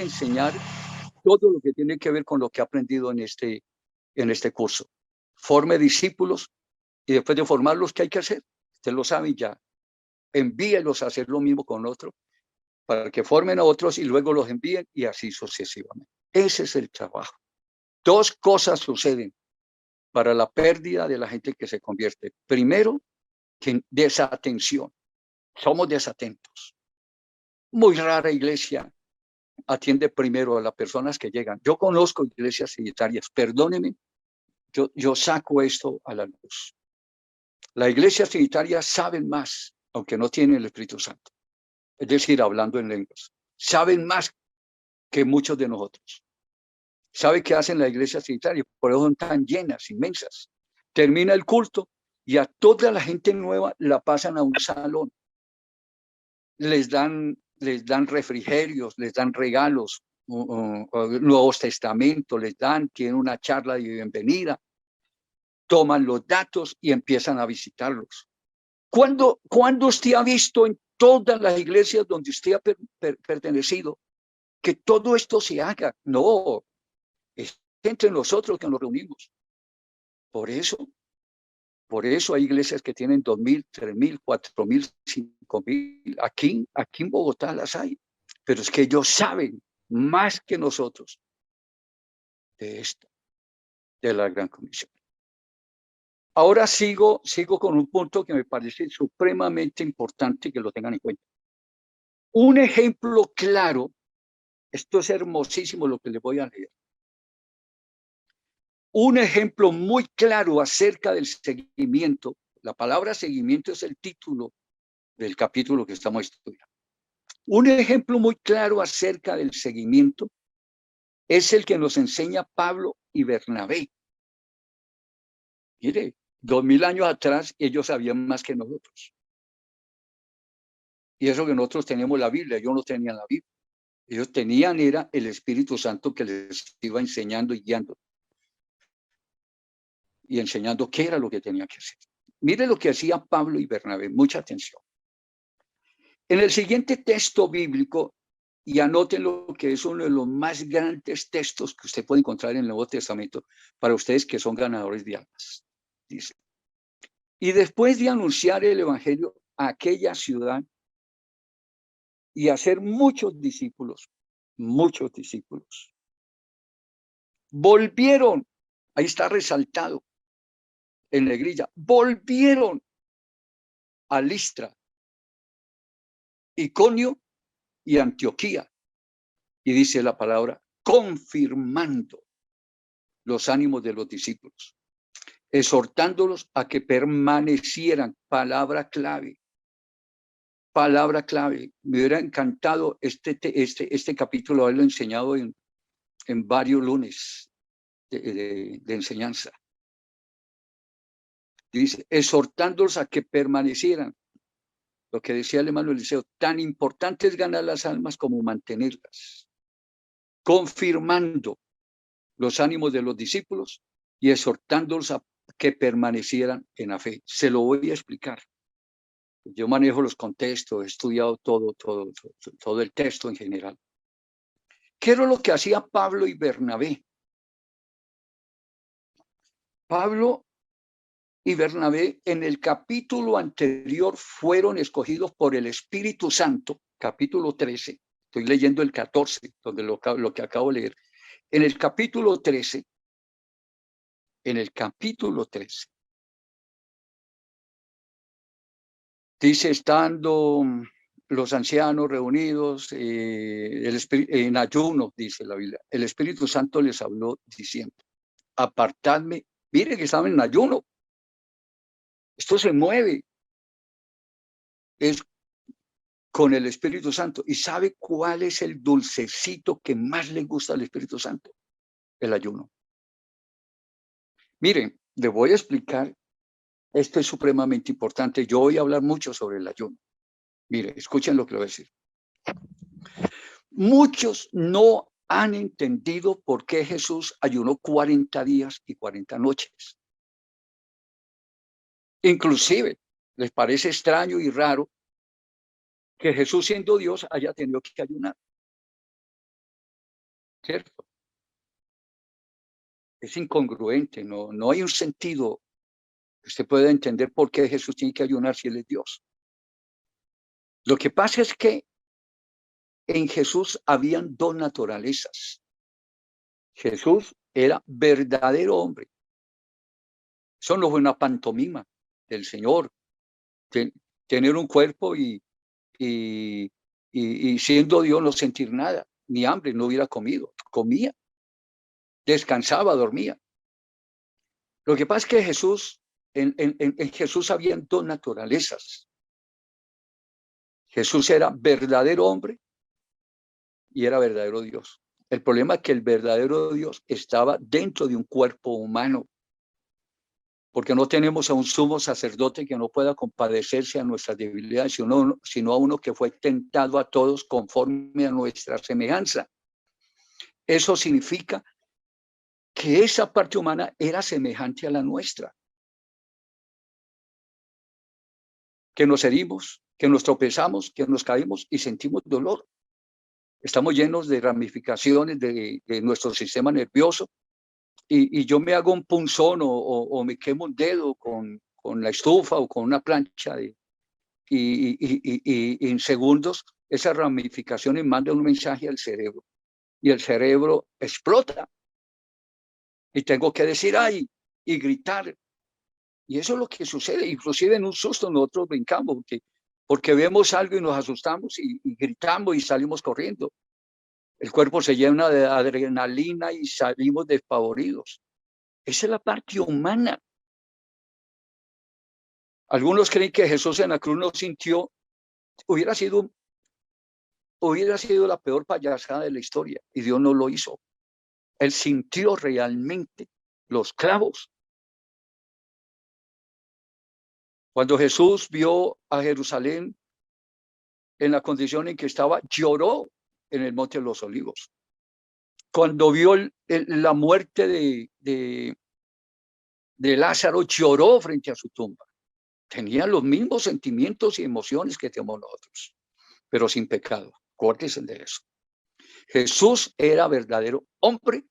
enseñar todo lo que tiene que ver con lo que ha aprendido en este curso. Forme discípulos y después de formarlos, ¿qué hay que hacer? Usted lo sabe ya. Envíelos a hacer lo mismo con otros para que formen a otros y luego los envíen y así sucesivamente. Ese es el trabajo. 2 cosas suceden para la pérdida de la gente que se convierte. Primero, que desatención. Somos desatentos. Muy rara iglesia atiende primero a las personas que llegan. Yo conozco iglesias trinitarias, perdónenme, yo saco esto a la luz. Las iglesias trinitarias saben más, aunque no tienen el Espíritu Santo. Es decir, hablando en lenguas. Saben más que muchos de nosotros. ¿Sabe qué hacen las iglesias trinitarias? Por eso son tan llenas, inmensas. Termina el culto y a toda la gente nueva la pasan a un salón. Les dan refrigerios, les dan regalos, Nuevos Testamentos, tienen una charla de bienvenida, toman los datos y empiezan a visitarlos. ¿Cuándo usted ha visto en todas las iglesias donde usted ha pertenecido que todo esto se haga? No, es entre nosotros que nos reunimos. Por eso hay iglesias que tienen 2,000, 3,000, 4,000, 5,000. Aquí en Bogotá las hay. Pero es que ellos saben más que nosotros de esto, de la Gran Comisión. Ahora sigo con un punto que me parece supremamente importante que lo tengan en cuenta. Un ejemplo claro, esto es hermosísimo lo que les voy a leer. Un ejemplo muy claro acerca del seguimiento. La palabra seguimiento es el título del capítulo que estamos estudiando. Un ejemplo muy claro acerca del seguimiento es el que nos enseña Pablo y Bernabé. Mire, 2,000 años atrás ellos sabían más que nosotros. Y eso que nosotros teníamos la Biblia, ellos no tenían la Biblia. Ellos tenían era el Espíritu Santo que les iba enseñando y guiando. Y enseñando qué era lo que tenía que hacer. Mire lo que hacía Pablo y Bernabé, mucha atención. En el siguiente texto bíblico, y anoten lo que es uno de los más grandes textos que usted puede encontrar en el Nuevo Testamento para ustedes que son ganadores de almas. Dice, y después de anunciar el evangelio a aquella ciudad y hacer muchos discípulos, volvieron, ahí está resaltado en negrilla, volvieron a Listra, Iconio y Antioquía. Y dice la palabra, confirmando los ánimos de los discípulos, exhortándolos a que permanecieran, palabra clave, palabra clave. Me hubiera encantado este capítulo haberlo enseñado en varios lunes de enseñanza. Dice, exhortándolos a que permanecieran. Lo que decía el hermano Eliseo, tan importante es ganar las almas como mantenerlas. Confirmando los ánimos de los discípulos y exhortándolos a que permanecieran en la fe. Se lo voy a explicar. Yo manejo los contextos, he estudiado todo el texto en general. ¿Qué era lo que hacía Pablo y Bernabé? Pablo y Bernabé en el capítulo anterior fueron escogidos por el Espíritu Santo, capítulo 13. Estoy leyendo el 14, donde lo que acabo de leer. En el capítulo 13, dice, estando los ancianos reunidos en ayuno, dice la Biblia, el Espíritu Santo les habló diciendo, apartadme, mire que estaban en ayuno, esto se mueve, es con el Espíritu Santo. ¿Y sabe cuál es el dulcecito que más le gusta al Espíritu Santo? El ayuno. Miren, les voy a explicar, esto es supremamente importante, yo voy a hablar mucho sobre el ayuno. Mire, escuchen lo que le voy a decir. Muchos no han entendido por qué Jesús ayunó 40 días y 40 noches. Inclusive, les parece extraño y raro que Jesús, siendo Dios, haya tenido que ayunar. ¿Cierto? Es incongruente, no hay un sentido que usted pueda entender por qué Jesús tiene que ayunar si Él es Dios. Lo que pasa es que en Jesús habían dos naturalezas. Jesús era verdadero hombre. Eso no fue una pantomima del Señor. Tener un cuerpo y siendo Dios no sentir nada, ni hambre, no hubiera comido. Comía, descansaba, dormía. Lo que pasa es que Jesús, en Jesús habían dos naturalezas. Jesús era verdadero hombre y era verdadero Dios. El problema es que el verdadero Dios estaba dentro de un cuerpo humano, porque no tenemos a un sumo sacerdote que no pueda compadecerse a nuestras debilidades, sino a uno que fue tentado a todos conforme a nuestra semejanza. Eso significa que esa parte humana era semejante a la nuestra. Que nos herimos, que nos tropezamos, que nos caímos y sentimos dolor. Estamos llenos de ramificaciones de nuestro sistema nervioso y yo me hago un punzón o me quemo un dedo con la estufa o con una plancha y en segundos esas ramificaciones mandan un mensaje al cerebro y el cerebro explota y tengo que decir ay y gritar. Y eso es lo que sucede, inclusive en un susto nosotros brincamos porque vemos algo y nos asustamos y gritamos y salimos corriendo. El cuerpo se llena de adrenalina y salimos despavoridos. Esa es la parte humana. Algunos creen que Jesús en la cruz no sintió, hubiera sido la peor payasada de la historia y Dios no lo hizo. Él sintió realmente los clavos. Cuando Jesús vio a Jerusalén en la condición en que estaba, lloró en el Monte de los Olivos. Cuando vio la muerte de Lázaro, lloró frente a su tumba. Tenía los mismos sentimientos y emociones que tenemos nosotros, pero sin pecado. Acuérdense de eso. Jesús era verdadero hombre,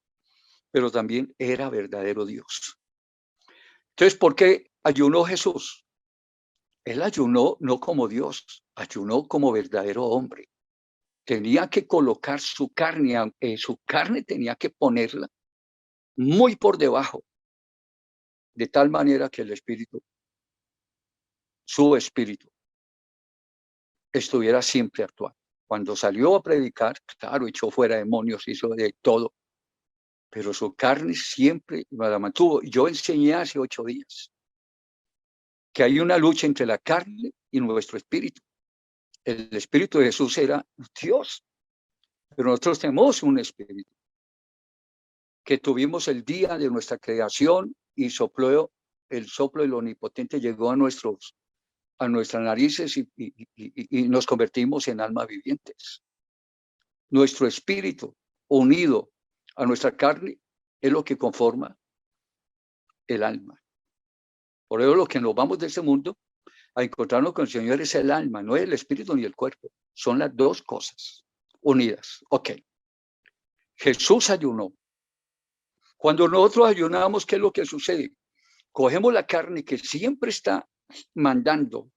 pero también era verdadero Dios. Entonces, ¿por qué ayunó Jesús? Él ayunó no como Dios, ayunó como verdadero hombre. Tenía que colocar su carne tenía que ponerla muy por debajo, de tal manera que el espíritu, su espíritu, estuviera siempre actuando. Cuando salió a predicar, claro, echó fuera demonios, hizo de todo, pero su carne siempre la mantuvo. Yo enseñé hace 8 días que hay una lucha entre la carne y nuestro espíritu. El Espíritu de Jesús era Dios, pero nosotros tenemos un espíritu que tuvimos el día de nuestra creación y sopló, el soplo del Omnipotente llegó a nuestras narices y nos convertimos en almas vivientes. Nuestro espíritu unido a nuestra carne es lo que conforma el alma. Por eso lo que nos vamos de este mundo a encontrarnos con el Señor es el alma, no es el espíritu ni el cuerpo. Son las dos cosas unidas. Ok. Jesús ayunó. Cuando nosotros ayunamos, ¿qué es lo que sucede? Cogemos la carne que siempre está mandando.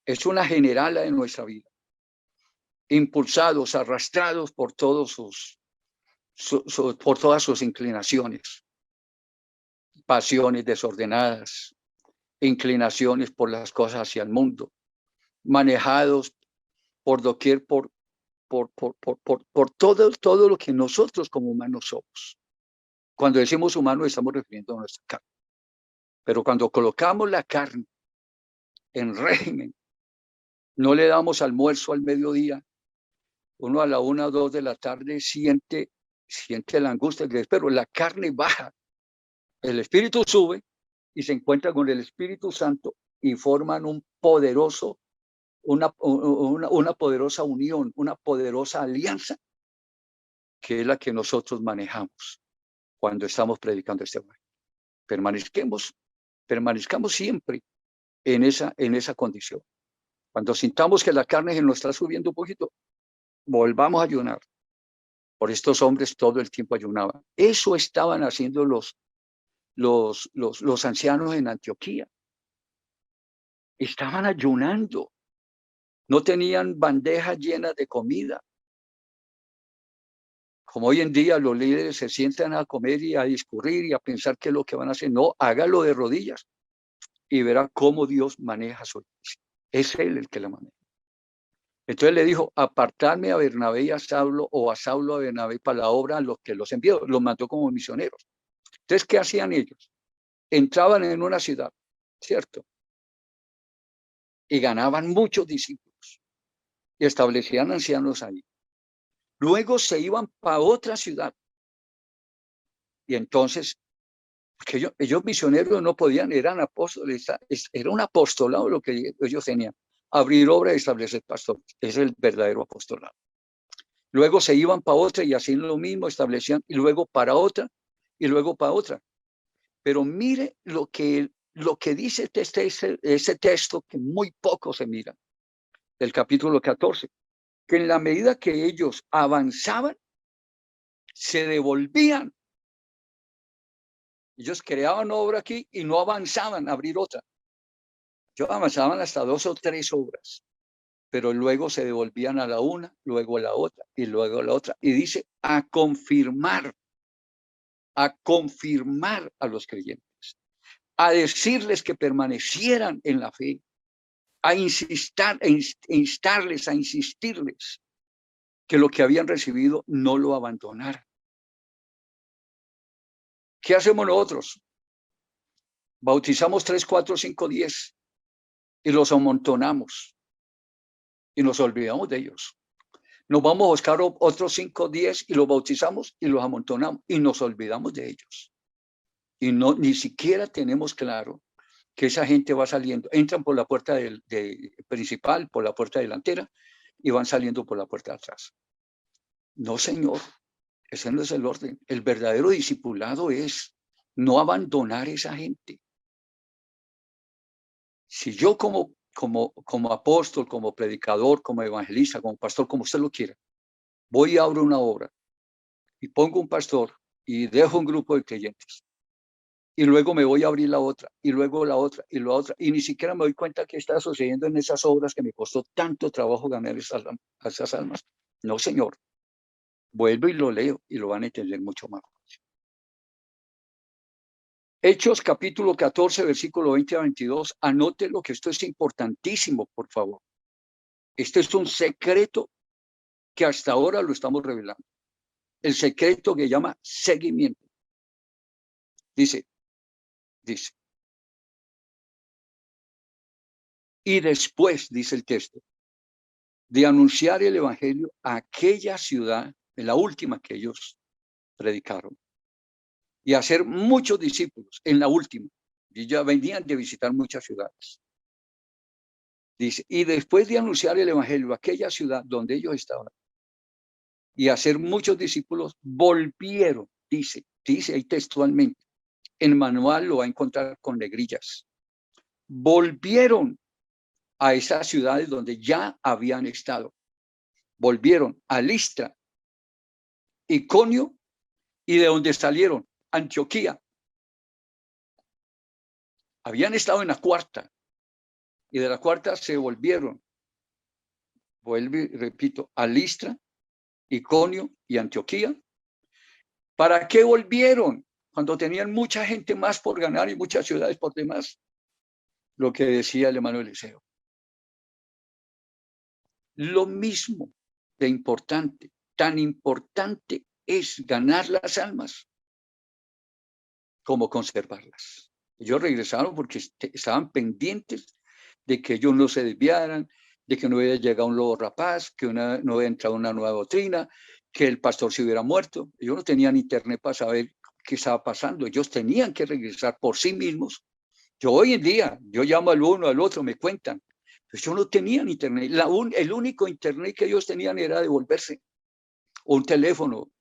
Es una generala de nuestra vida. Impulsados, arrastrados por todos por todas sus inclinaciones. Pasiones desordenadas, inclinaciones por las cosas hacia el mundo, manejados por doquier por todo lo que nosotros como humanos somos. Cuando decimos humano estamos refiriendo a nuestra carne. Pero cuando colocamos la carne en régimen, no le damos almuerzo al mediodía, uno a la 1 o 2 de la tarde siente la angustia, pero la carne baja, el espíritu sube y se encuentra con el Espíritu Santo y forman una poderosa unión, una poderosa alianza, que es la que nosotros manejamos cuando estamos predicando este evangelio. Permanezcamos siempre en esa condición. Cuando sintamos que la carne se nos está subiendo un poquito, volvamos a ayunar. Por estos hombres todo el tiempo ayunaban. Eso estaban haciendo los ancianos en Antioquía. Estaban ayunando. No tenían bandejas llenas de comida. Como hoy en día los líderes se sientan a comer y a discurrir y a pensar qué es lo que van a hacer. No, hágalo de rodillas y verá cómo Dios maneja su iglesia. Es Él el que la maneja. Entonces le dijo, apartarme a Bernabé y a Saulo, o a Saulo a Bernabé para la obra a los que los envió, los mandó como misioneros. Entonces, ¿qué hacían ellos? Entraban en una ciudad, ¿cierto? Y ganaban muchos discípulos y establecían ancianos ahí. Luego se iban para otra ciudad y entonces, porque ellos misioneros no podían, eran apóstoles, era un apostolado lo que ellos tenían, abrir obra y establecer pastores, es el verdadero apostolado. Luego se iban para otra y hacían lo mismo, establecían, y luego para otra, y luego para otra. Pero mire lo que dice ese texto que muy poco se mira, del capítulo 14, que en la medida que ellos avanzaban, se devolvían. Ellos creaban obra aquí y no avanzaban a abrir otra. Ellos avanzaban hasta 2 o 3 obras, pero luego se devolvían a la una, luego a la otra y luego a la otra. Y dice, a confirmar a los creyentes, a decirles que permanecieran en la fe, a instarles, a insistirles que lo que habían recibido no lo abandonaran. ¿Qué hacemos nosotros? Bautizamos 3, 4, 5, 10 y los amontonamos y nos olvidamos de ellos. Nos vamos a buscar otros 5, 10 y los bautizamos y los amontonamos y nos olvidamos de ellos. Y ni siquiera tenemos claro que esa gente va saliendo. Entran por la puerta principal, por la puerta delantera y van saliendo por la puerta de atrás. No, señor, ese no es el orden. El verdadero discipulado es no abandonar a esa gente. Si yo como apóstol, como predicador, como evangelista, como pastor, como usted lo quiera, voy y abro una obra y pongo un pastor y dejo un grupo de creyentes y luego me voy a abrir la otra y luego la otra y la otra y ni siquiera me doy cuenta qué está sucediendo en esas obras que me costó tanto trabajo ganar esas almas. No, señor, vuelvo y lo leo y lo van a entender mucho más. Hechos capítulo 14, versículo 20 a 22. Anote lo que esto es importantísimo, por favor. Este es un secreto que hasta ahora lo estamos revelando. El secreto que llama seguimiento. Dice. Y después, dice el texto, de anunciar el evangelio a aquella ciudad, en la última que ellos predicaron, y hacer muchos discípulos en la última. Y ya venían de visitar muchas ciudades. Dice, y después de anunciar el evangelio a aquella ciudad donde ellos estaban y hacer muchos discípulos, volvieron, dice ahí textualmente, en manual lo va a encontrar con negrillas, volvieron a esas ciudades donde ya habían estado, volvieron a Listra, Iconio, y de donde salieron, Antioquía. Habían estado en la cuarta, y de la cuarta se volvieron, repito, a Listra, Iconio y Antioquía. ¿Para qué volvieron? Cuando tenían mucha gente más por ganar y muchas ciudades por demás. Lo que decía el hermano Eliseo. Lo mismo de importante, tan importante es ganar las almas como conservarlas. Ellos regresaron porque estaban pendientes de que ellos no se desviaran, de que no hubiera llegado un lobo rapaz, que no hubiera entrado una nueva doctrina, que el pastor se hubiera muerto. Ellos no tenían internet para saber qué estaba pasando. Ellos tenían que regresar por sí mismos. Yo hoy en día, yo llamo al uno, al otro, me cuentan. Pues yo no tenía internet. El único internet que ellos tenían era devolverse. O un teléfono.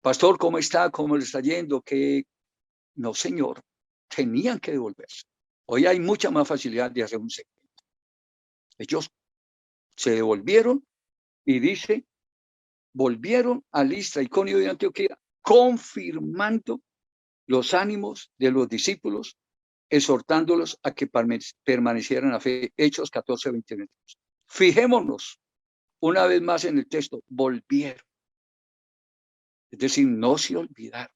Pastor, ¿cómo está? ¿Cómo le está yendo? ¿Qué? No, señor. Tenían que devolverse. Hoy hay mucha más facilidad de hacer un segmento. Ellos se devolvieron y dice, volvieron a Listra, Iconio y Antioquía, confirmando los ánimos de los discípulos, exhortándolos a que permanecieran a la fe. Hechos 14, 29. Fijémonos una vez más en el texto, volvieron. Es decir, no se olvidaron.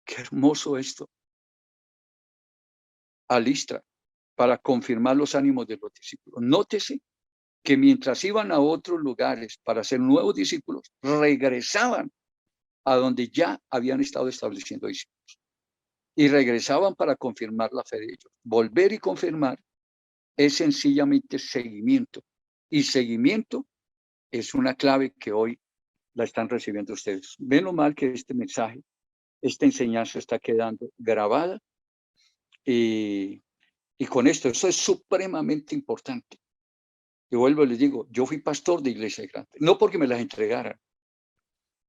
Qué hermoso esto. A Listra, para confirmar los ánimos de los discípulos. Nótese que mientras iban a otros lugares para ser nuevos discípulos, regresaban a donde ya habían estado estableciendo discípulos. Y regresaban para confirmar la fe de ellos. Volver y confirmar es sencillamente seguimiento. Y seguimiento es una clave que hoy la están recibiendo ustedes. Menos mal que este mensaje, esta enseñanza está quedando grabada. Y con esto, eso es supremamente importante. Y vuelvo y les digo, yo fui pastor de iglesia grande, no porque me las entregaran,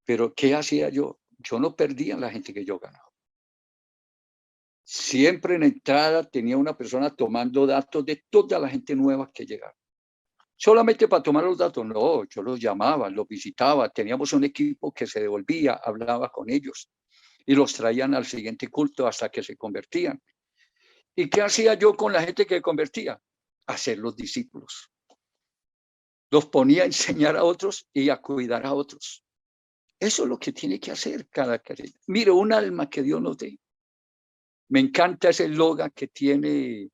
pero ¿qué hacía yo? Yo no perdía la gente que yo ganaba. Siempre en entrada tenía una persona tomando datos de toda la gente nueva que llegaba. Solamente para tomar los datos, no, yo los llamaba, los visitaba, teníamos un equipo que se devolvía, hablaba con ellos y los traían al siguiente culto hasta que se convertían. ¿Y qué hacía yo con la gente que convertía? Hacer los discípulos. Los ponía a enseñar a otros y a cuidar a otros. Eso es lo que tiene que hacer cada creyente. Mire, un alma que Dios nos dé. Me encanta ese eslogan que tiene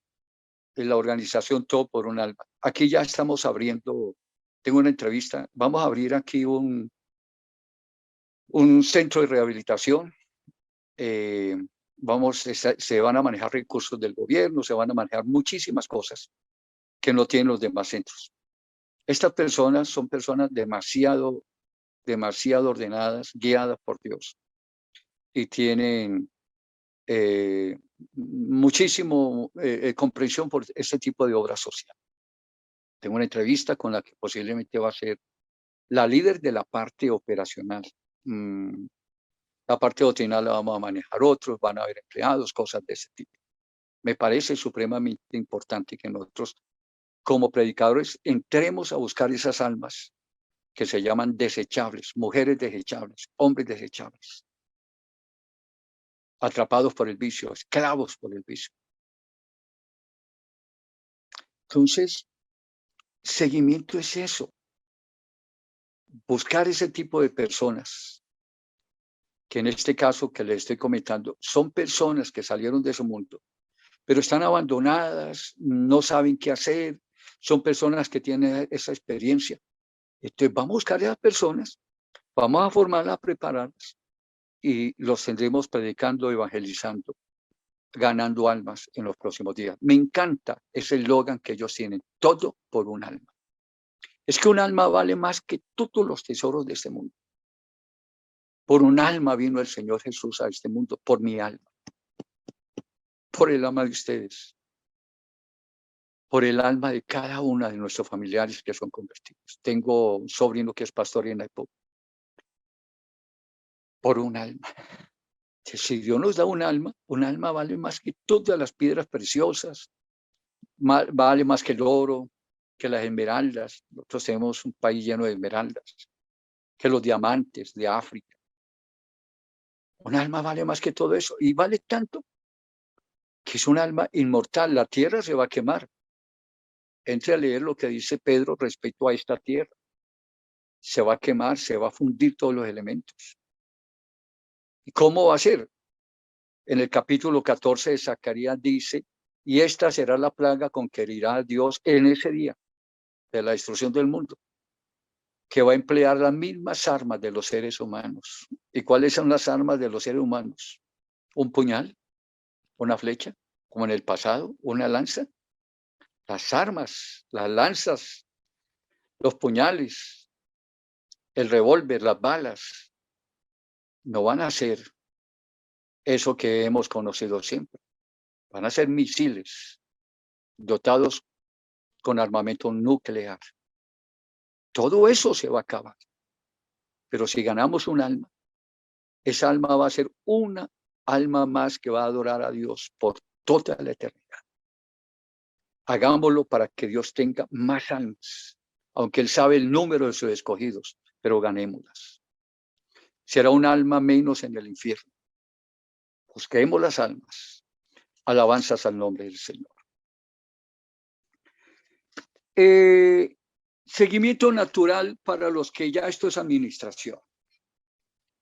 la organización Todo por un Alma. Aquí ya estamos abriendo, tengo una entrevista, vamos a abrir aquí un centro de rehabilitación. Se van a manejar recursos del gobierno, se van a manejar muchísimas cosas que no tienen los demás centros. Estas personas son personas demasiado ordenadas, guiadas por Dios, y tienen muchísimo comprensión por este tipo de obra social. Tengo una entrevista con la que posiblemente va a ser la líder de la parte operacional. La parte doctrinal la vamos a manejar otros, van a haber empleados, cosas de ese tipo. Me parece supremamente importante que nosotros, como predicadores, entremos a buscar esas almas que se llaman desechables, mujeres desechables, hombres desechables, atrapados por el vicio, esclavos por el vicio. Entonces, seguimiento es eso. Buscar ese tipo de personas, que en este caso que les estoy comentando, son personas que salieron de ese mundo, pero están abandonadas, no saben qué hacer, son personas que tienen esa experiencia. Entonces vamos a buscar a esas personas, vamos a formarlas, a prepararlas, y los tendremos predicando, evangelizando, ganando almas en los próximos días. Me encanta ese eslogan que ellos tienen, todo por un alma. Es que un alma vale más que todos los tesoros de este mundo. Por un alma vino el Señor Jesús a este mundo, por mi alma, por el alma de ustedes, por el alma de cada una de nuestros familiares que son convertidos. Tengo un sobrino que es pastor en la época. Por un alma. Si Dios nos da un alma vale más que todas las piedras preciosas, vale más que el oro, que las esmeraldas. Nosotros tenemos un país lleno de esmeraldas, que los diamantes de África. Un alma vale más que todo eso y vale tanto que es un alma inmortal. La tierra se va a quemar. Entre a leer lo que dice Pedro respecto a esta tierra. Se va a quemar, se va a fundir todos los elementos. ¿Y cómo va a ser? En el capítulo 14 de Zacarías dice, y esta será la plaga con que herirá a Dios en ese día de la destrucción del mundo, que va a emplear las mismas armas de los seres humanos. ¿Y cuáles son las armas de los seres humanos? Un puñal, una flecha, como en el pasado, una lanza. Las armas, las lanzas, los puñales, el revólver, las balas, no van a ser eso que hemos conocido siempre. Van a ser misiles dotados con armamento nuclear. Todo eso se va a acabar. Pero si ganamos un alma, esa alma va a ser una alma más que va a adorar a Dios por toda la eternidad. Hagámoslo para que Dios tenga más almas, aunque Él sabe el número de sus escogidos, pero ganémoslas. Será un alma menos en el infierno. Busquemos las almas. Alabanzas al nombre del Señor. Seguimiento natural para los que ya esto es administración.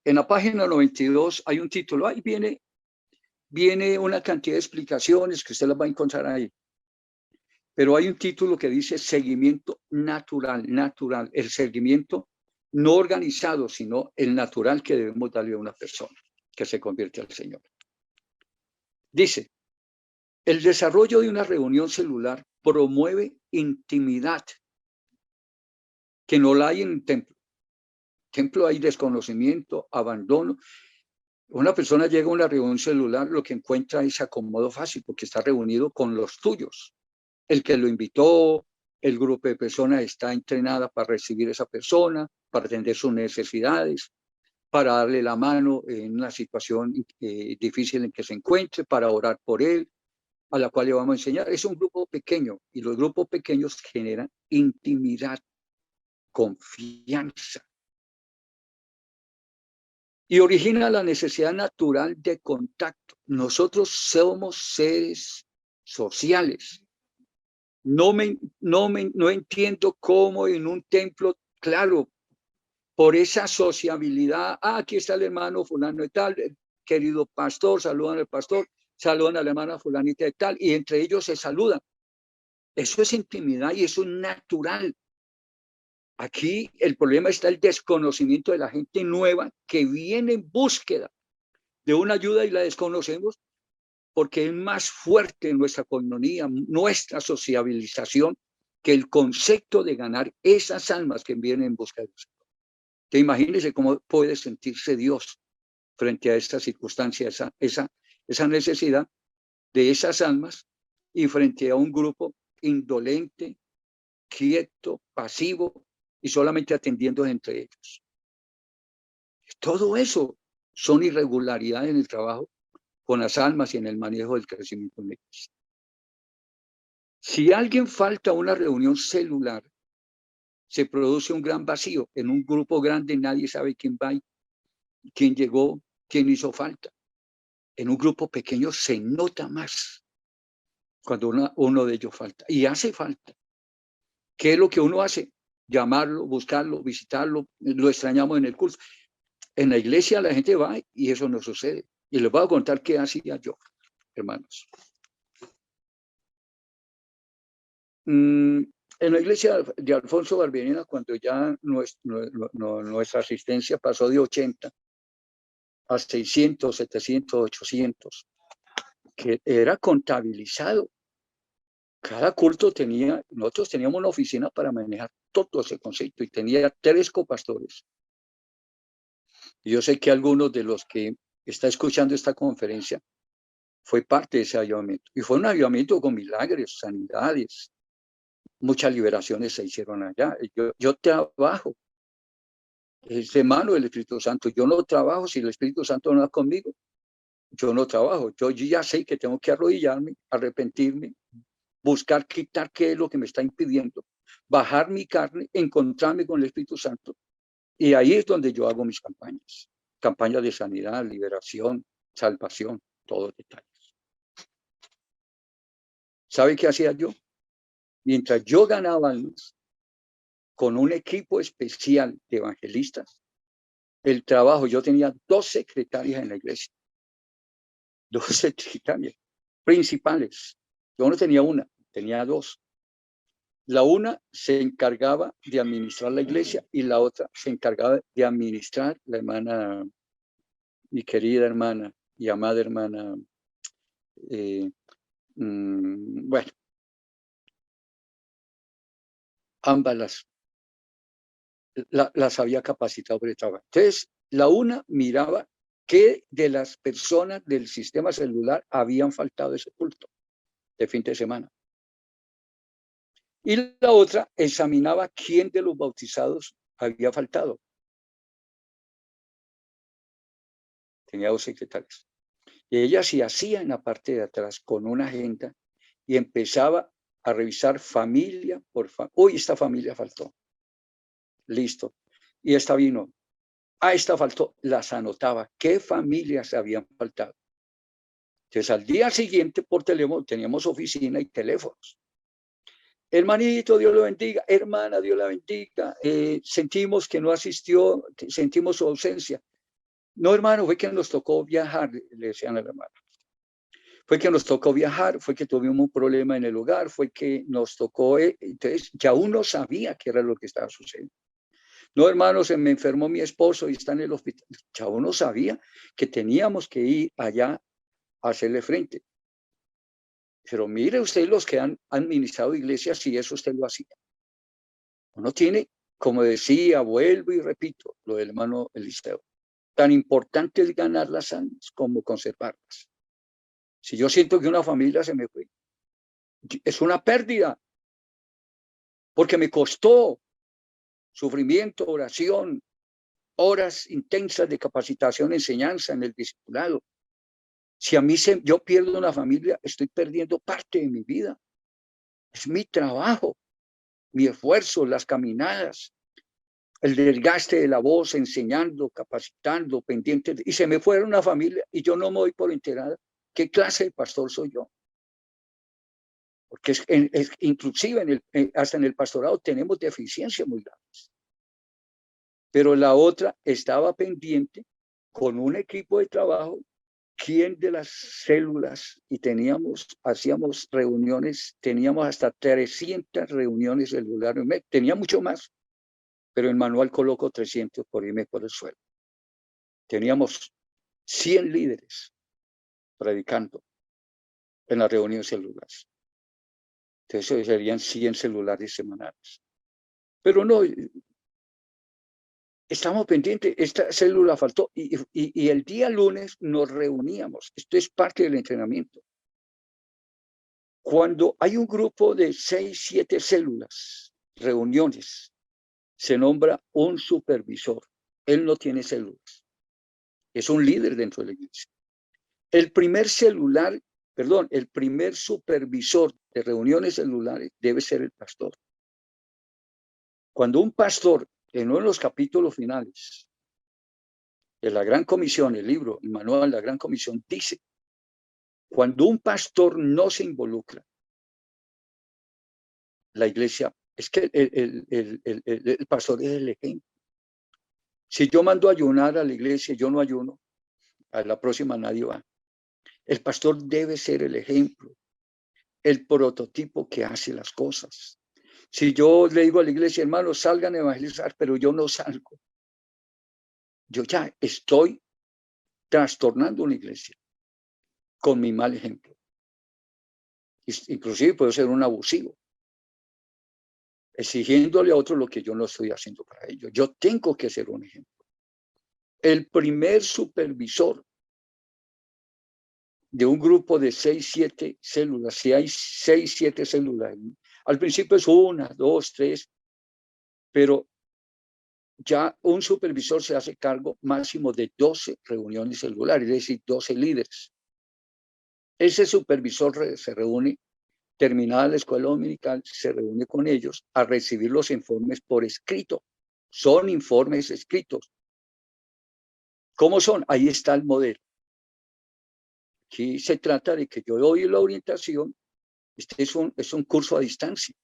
En la página 92 hay un título, ahí viene una cantidad de explicaciones que usted las va a encontrar ahí. Pero hay un título que dice seguimiento natural, el seguimiento no organizado, sino el natural que debemos darle a una persona que se convierte al Señor. Dice, el desarrollo de una reunión celular promueve intimidad, que no la hay en un templo. Templo hay desconocimiento, abandono. Una persona llega a una reunión celular, lo que encuentra es acomodo fácil porque está reunido con los tuyos. El que lo invitó, el grupo de personas está entrenada para recibir a esa persona, para atender sus necesidades, para darle la mano en una situación difícil en que se encuentre, para orar por él, a la cual le vamos a enseñar. Es un grupo pequeño y los grupos pequeños generan intimidad, confianza, y origina la necesidad natural de contacto. Nosotros somos seres sociales. No entiendo cómo en un templo, claro, por esa sociabilidad, aquí está el hermano fulano de tal, querido pastor, saludan al pastor, saludan a la hermana fulanita de tal, y entre ellos se saludan. Eso es intimidad y eso es natural. Aquí el problema está el desconocimiento de la gente nueva que viene en búsqueda de una ayuda y la desconocemos porque es más fuerte nuestra coinonía, nuestra sociabilización, que el concepto de ganar esas almas que vienen en busca de Dios. Que imagínense cómo puede sentirse Dios frente a esta circunstancia, esa necesidad de esas almas y frente a un grupo indolente, quieto, pasivo y solamente atendiendo entre ellos. Todo eso son irregularidades en el trabajo con las almas y en el manejo del crecimiento de la iglesia. Si alguien falta a una reunión celular, se produce un gran vacío. En un grupo grande nadie sabe quién va, quién llegó, quién hizo falta. En un grupo pequeño se nota más cuando uno de ellos falta. Y hace falta. ¿Qué es lo que uno hace? Llamarlo, buscarlo, visitarlo. Lo extrañamos en el curso. En la iglesia la gente va y eso no sucede. Y les voy a contar qué hacía yo, hermanos. En la iglesia de Alfonso Barberena, cuando ya nuestra asistencia pasó de 80 a 600, 700, 800, que era contabilizado. Cada culto nosotros teníamos una oficina para manejar todo ese concepto y tenía 3 copastores. Y yo sé que algunos de los que está escuchando esta conferencia fue parte de ese avivamiento. Y fue un avivamiento con milagros, sanidades, muchas liberaciones se hicieron allá. Yo trabajo, es de mano del Espíritu Santo. Yo no trabajo si el Espíritu Santo no va conmigo. Yo no trabajo. Yo ya sé que tengo que arrodillarme, arrepentirme, buscar quitar qué es lo que me está impidiendo, bajar mi carne, encontrarme con el Espíritu Santo. Y ahí es donde yo hago mis campañas de sanidad, liberación, salvación, todos detalles. ¿Sabe qué hacía yo? Mientras yo ganaba luz con un equipo especial de evangelistas, el trabajo, yo tenía 2 secretarias en la iglesia, 2 secretarias principales. Yo no tenía una, tenía 2. La una se encargaba de administrar la iglesia y la otra se encargaba de administrar la hermana, mi querida hermana y amada hermana. Bueno, ambas las había capacitado para el trabajo. Entonces, la una miraba qué de las personas del sistema celular habían faltado ese culto de fin de semana. Y la otra examinaba quién de los bautizados había faltado. Tenía 2 secretarios. Y ella se hacía en la parte de atrás con una agenda y empezaba a revisar familia por familia. Uy, esta familia faltó. Listo. Y esta vino. Esta faltó. Las anotaba. ¿Qué familias habían faltado? Entonces, al día siguiente por teléfono teníamos oficina y teléfonos. Hermanito, Dios lo bendiga. Hermana, Dios la bendiga. Sentimos que no asistió, sentimos su ausencia. No, hermano, fue que nos tocó viajar, le decían a la hermana. Fue que nos tocó viajar, fue que tuvimos un problema en el hogar, fue que nos tocó, entonces ya uno sabía qué era lo que estaba sucediendo. No, hermano, se me enfermó mi esposo y está en el hospital. Ya uno sabía que teníamos que ir allá a hacerle frente. Pero mire usted los que han administrado iglesias, si eso usted lo hacía. Uno tiene, como decía, vuelvo y repito, lo del hermano Eliseo. Tan importante es ganar las almas como conservarlas. Si yo siento que una familia se me fue, es una pérdida, porque me costó sufrimiento, oración, horas intensas de capacitación, enseñanza en el discipulado. Si a mí yo pierdo una familia, estoy perdiendo parte de mi vida. Es mi trabajo, mi esfuerzo, las caminadas, el desgaste de la voz, enseñando, capacitando, pendiente. Y se me fuera una familia y yo no me doy por enterada. ¿Qué clase de pastor soy yo? Porque inclusive hasta en el pastorado tenemos deficiencias muy grandes. Pero la otra estaba pendiente con un equipo de trabajo, quién de las células, y hacíamos reuniones, teníamos hasta 300 reuniones celulares, tenía mucho más, pero el manual colocó 300 por irme por el suelo. Teníamos 100 líderes predicando en las reuniones celulares. Entonces serían 100 celulares semanales. Pero no, estamos pendientes, esta célula faltó y el día lunes nos reuníamos. Esto es parte del entrenamiento. Cuando hay un grupo de 6, 7 células, reuniones, se nombra un supervisor. Él no tiene células. Es un líder dentro de la iglesia. El primer supervisor de reuniones celulares debe ser el pastor. Cuando un pastor, en uno de los capítulos finales de la Gran Comisión, el libro, el manual de la Gran Comisión, dice, cuando un pastor no se involucra, la iglesia, es que el pastor es el ejemplo. Si yo mando a ayunar a la iglesia, yo no ayuno, a la próxima nadie va. El pastor debe ser el ejemplo, el prototipo que hace las cosas. Si yo le digo a la iglesia, hermanos, salgan a evangelizar, pero yo no salgo, yo ya estoy trastornando una iglesia con mi mal ejemplo. Inclusive puedo ser un abusivo, exigiéndole a otro lo que yo no estoy haciendo para ellos. Yo tengo que ser un ejemplo. El primer supervisor de un grupo de 6, 7 células, si hay 6, 7 células, al principio es 1, 2, 3, pero ya un supervisor se hace cargo máximo de 12 reuniones celulares, es decir, 12 líderes. Ese supervisor se reúne, terminada la escuela dominical, se reúne con ellos a recibir los informes por escrito. Son informes escritos. ¿Cómo son? Ahí está el modelo. Aquí se trata de que yo doy la orientación. Este es un curso a distancia.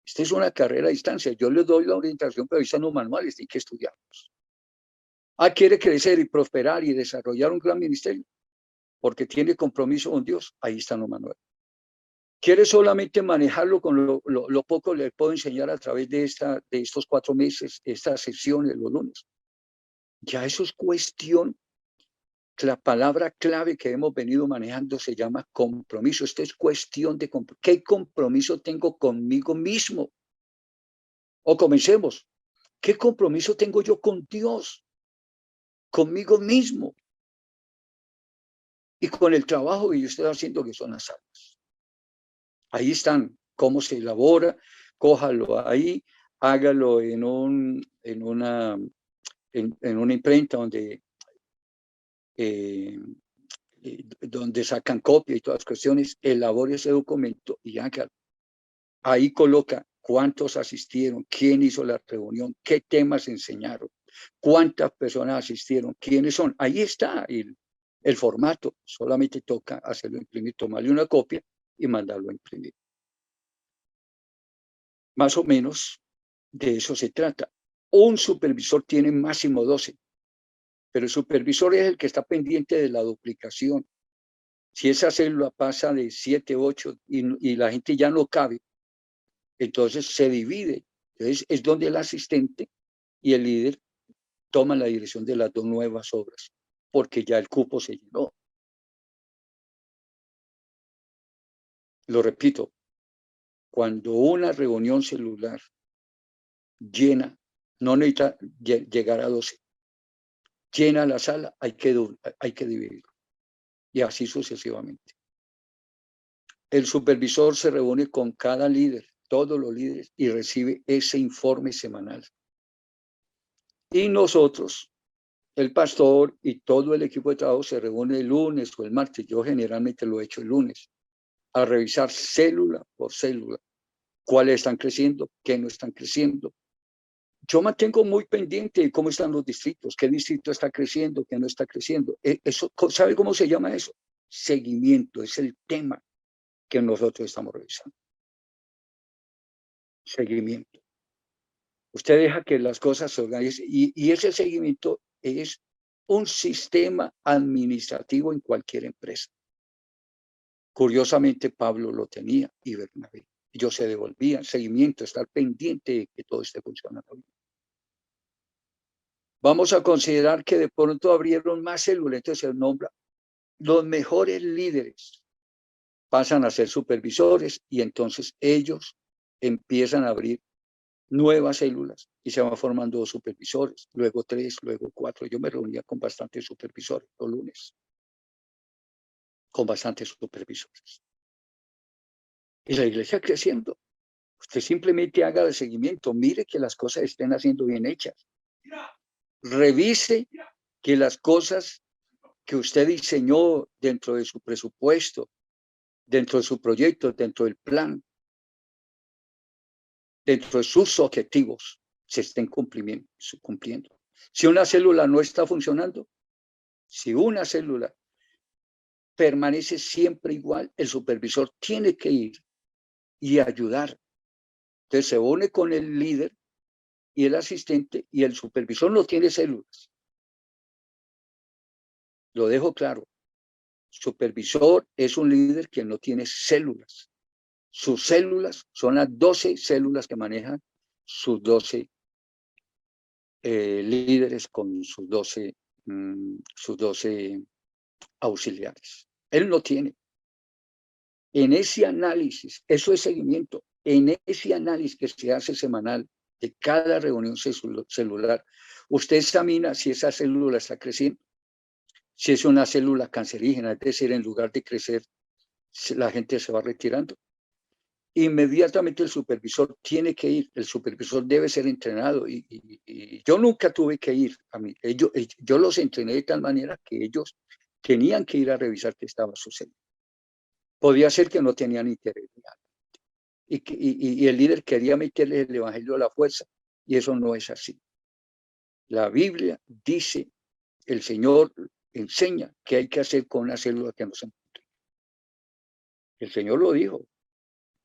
Esta es una carrera a distancia. Yo les doy la orientación, pero ahí están los manuales, hay que estudiarlos. Quiere crecer y prosperar y desarrollar un gran ministerio porque tiene compromiso con Dios. Ahí están los manuales. Quiere solamente manejarlo con lo poco le puedo enseñar a través de estos 4 meses, estas sesiones, los lunes. Ya eso es cuestión. La palabra clave que hemos venido manejando se llama compromiso. Esto es cuestión de qué compromiso tengo conmigo mismo. O comencemos. ¿Qué compromiso tengo yo con Dios? Conmigo mismo. Y con el trabajo que yo estoy haciendo, que son las almas. Ahí están. ¿Cómo se elabora? Cójalo ahí. Hágalo en una imprenta donde sacan copia y todas las cuestiones, elabore ese documento y hágalo. Ahí coloca cuántos asistieron, quién hizo la reunión, qué temas enseñaron, cuántas personas asistieron, quiénes son. Ahí está el formato. Solamente toca hacerlo imprimir, tomarle una copia y mandarlo a imprimir. Más o menos de eso se trata. Un supervisor tiene máximo 12, pero el supervisor es el que está pendiente de la duplicación. Si esa célula pasa de 7, 8 y la gente ya no cabe, entonces se divide. Entonces es donde el asistente y el líder toman la dirección de las 2 nuevas obras, porque ya el cupo se llenó. Lo repito, cuando una reunión celular llena, no necesita llegar a 12, llena la sala, hay que dividir. Y así sucesivamente. El supervisor se reúne con cada líder, todos los líderes, y recibe ese informe semanal. Y nosotros, el pastor y todo el equipo de trabajo se reúne el lunes o el martes. Yo generalmente lo he hecho el lunes, a revisar célula por célula, cuáles están creciendo, qué no están creciendo. Yo mantengo muy pendiente de cómo están los distritos, qué distrito está creciendo, qué no está creciendo. Eso, ¿sabe cómo se llama eso? Seguimiento, es el tema que nosotros estamos revisando. Seguimiento. Usted deja que las cosas se organicen y ese seguimiento es un sistema administrativo en cualquier empresa. Curiosamente, Pablo lo tenía y Bernabé. Ellos se devolvían, seguimiento, estar pendiente de que todo esté funcionando bien. Vamos a considerar que de pronto abrieron más células, entonces se nombra los mejores líderes pasan a ser supervisores y entonces ellos empiezan a abrir nuevas células y se van formando 2 supervisores, luego 3, luego 4. Yo me reunía con bastantes supervisores los lunes, con bastantes supervisores. Y la iglesia creciendo. Usted simplemente haga el seguimiento, mire que las cosas estén haciendo bien hechas. Revise que las cosas que usted diseñó dentro de su presupuesto, dentro de su proyecto, dentro del plan, dentro de sus objetivos, se estén cumpliendo. Si una célula no está funcionando, si una célula permanece siempre igual, el supervisor tiene que ir y ayudar. Entonces se une con el líder y el asistente y el supervisor no tiene células. Lo dejo claro. Supervisor es un líder que no tiene células. Sus células son las 12 células que manejan sus 12 líderes con sus 12 auxiliares. Él no tiene. En ese análisis, eso es seguimiento, en ese análisis que se hace semanal de cada reunión celular, usted examina si esa célula está creciendo, si es una célula cancerígena, es decir, en lugar de crecer, la gente se va retirando. Inmediatamente el supervisor tiene que ir, el supervisor debe ser entrenado y yo nunca tuve que ir a mí, yo los entrené de tal manera que ellos tenían que ir a revisar qué estaba sucediendo. Podía ser que no tenían interés y el líder quería meterle el evangelio a la fuerza y eso no es así. La Biblia dice, el Señor enseña qué hay que hacer con una célula que no se encuentra. El Señor lo dijo.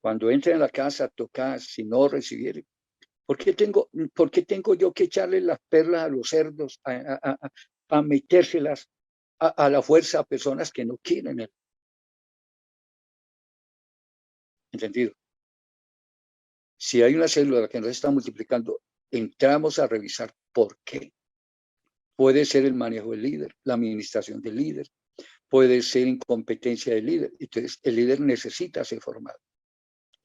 Cuando entre en la casa, toca, si no recibiere. ¿Por qué tengo yo que echarle las perlas a los cerdos, a metérselas a la fuerza a personas que no quieren? ¿Entendido? Si hay una célula que no se está multiplicando, entramos a revisar por qué. Puede ser el manejo del líder, la administración del líder, puede ser incompetencia del líder. Entonces, el líder necesita ser formado.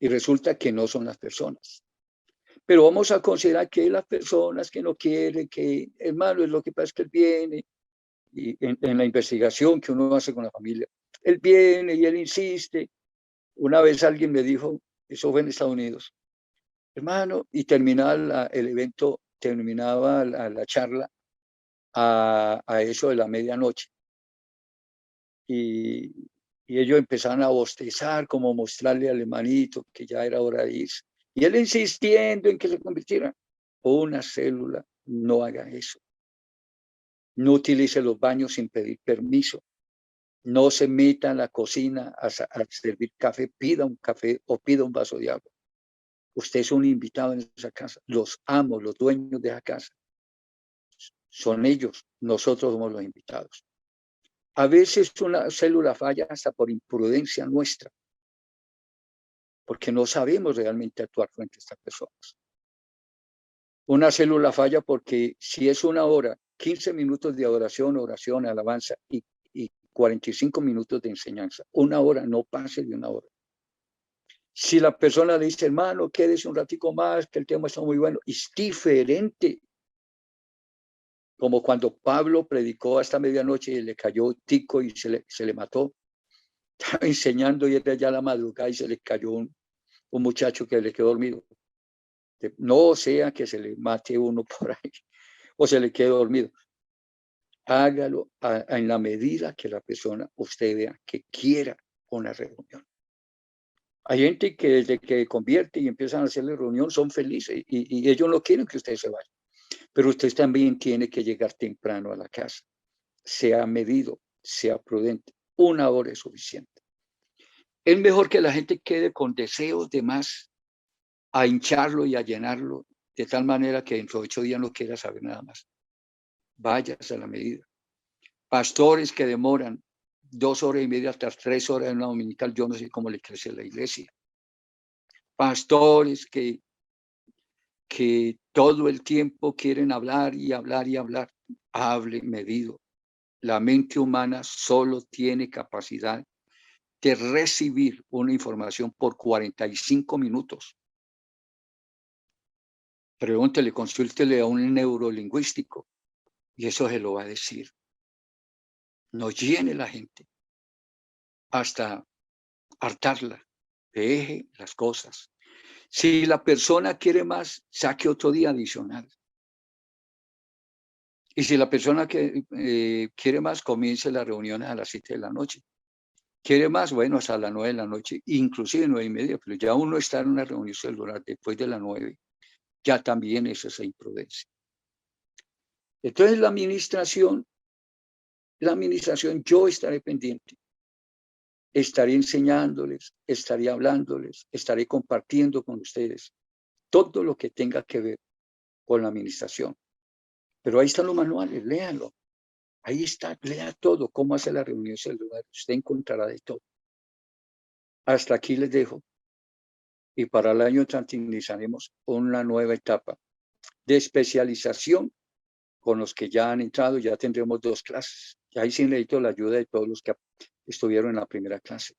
Y resulta que no son las personas. Pero vamos a considerar que las personas que no quieren, que hermano, es lo que pasa es que él viene, y en la investigación que uno hace con la familia, él viene y él insiste. Una vez alguien me dijo, eso fue en Estados Unidos, hermano, y terminaba el evento, terminaba la charla a eso de la medianoche. Y ellos empezaron a bostezar, como mostrarle al hermanito que ya era hora de irse. Y él insistiendo en que se convirtiera. Una célula no haga eso. No utilice los baños sin pedir permiso. No se meta en la cocina a servir café. Pida un café o pida un vaso de agua. Usted es un invitado en esa casa. Los amos, los dueños de esa casa. Son ellos. Nosotros somos los invitados. A veces una célula falla hasta por imprudencia nuestra, porque no sabemos realmente actuar frente a estas personas. Una célula falla porque si es una hora, 15 minutos de adoración, oración, alabanza y 45 minutos de enseñanza. Una hora, no pase de una hora. Si la persona le dice, hermano, quédese un ratico más, que el tema está muy bueno, es diferente. Como cuando Pablo predicó hasta medianoche y le cayó tico y se le mató. Estaba enseñando y era ya la madrugada y se le cayó un muchacho que le quedó dormido. No sea que se le mate uno por ahí o se le quede dormido. Hágalo en la medida que la persona, usted vea que quiera una reunión. Hay gente que desde que convierte y empiezan a hacerle reunión son felices y ellos no quieren que usted se vaya. Pero usted también tiene que llegar temprano a la casa. Sea medido, sea prudente. Una hora es suficiente. Es mejor que la gente quede con deseos de más, a hincharlo y a llenarlo, de tal manera que dentro de 8 días no quiera saber nada más. Váyase a la medida. Pastores que demoran 2 horas y media hasta 3 horas en una dominical, yo no sé cómo le crece la iglesia. Pastores que todo el tiempo quieren hablar y hablar y hablar. Hable medido. La mente humana solo tiene capacidad de recibir una información por 45 minutos. Pregúntele, consúltele a un neurolingüístico y eso se lo va a decir. No llene la gente hasta hartarla. Deje las cosas. Si la persona quiere más, saque otro día adicional. Y si la persona que quiere más, comience las reuniones a las 7 de la noche. Quiere más, bueno, hasta las 9 de la noche, inclusive 9:30, pero ya uno está en una reunión celular después de las 9, ya también es esa imprudencia. Entonces la administración, yo estaré pendiente, estaré enseñándoles, estaré hablándoles, estaré compartiendo con ustedes todo lo que tenga que ver con la administración. Pero ahí están los manuales, léanlo. Ahí está, lea todo, cómo hace la reunión celular. Usted encontrará de todo. Hasta aquí les dejo. Y para el año entrante iniciaremos una nueva etapa de especialización con los que ya han entrado. Ya tendremos 2 clases. Y ahí sí necesito la ayuda de todos los que estuvieron en la primera clase.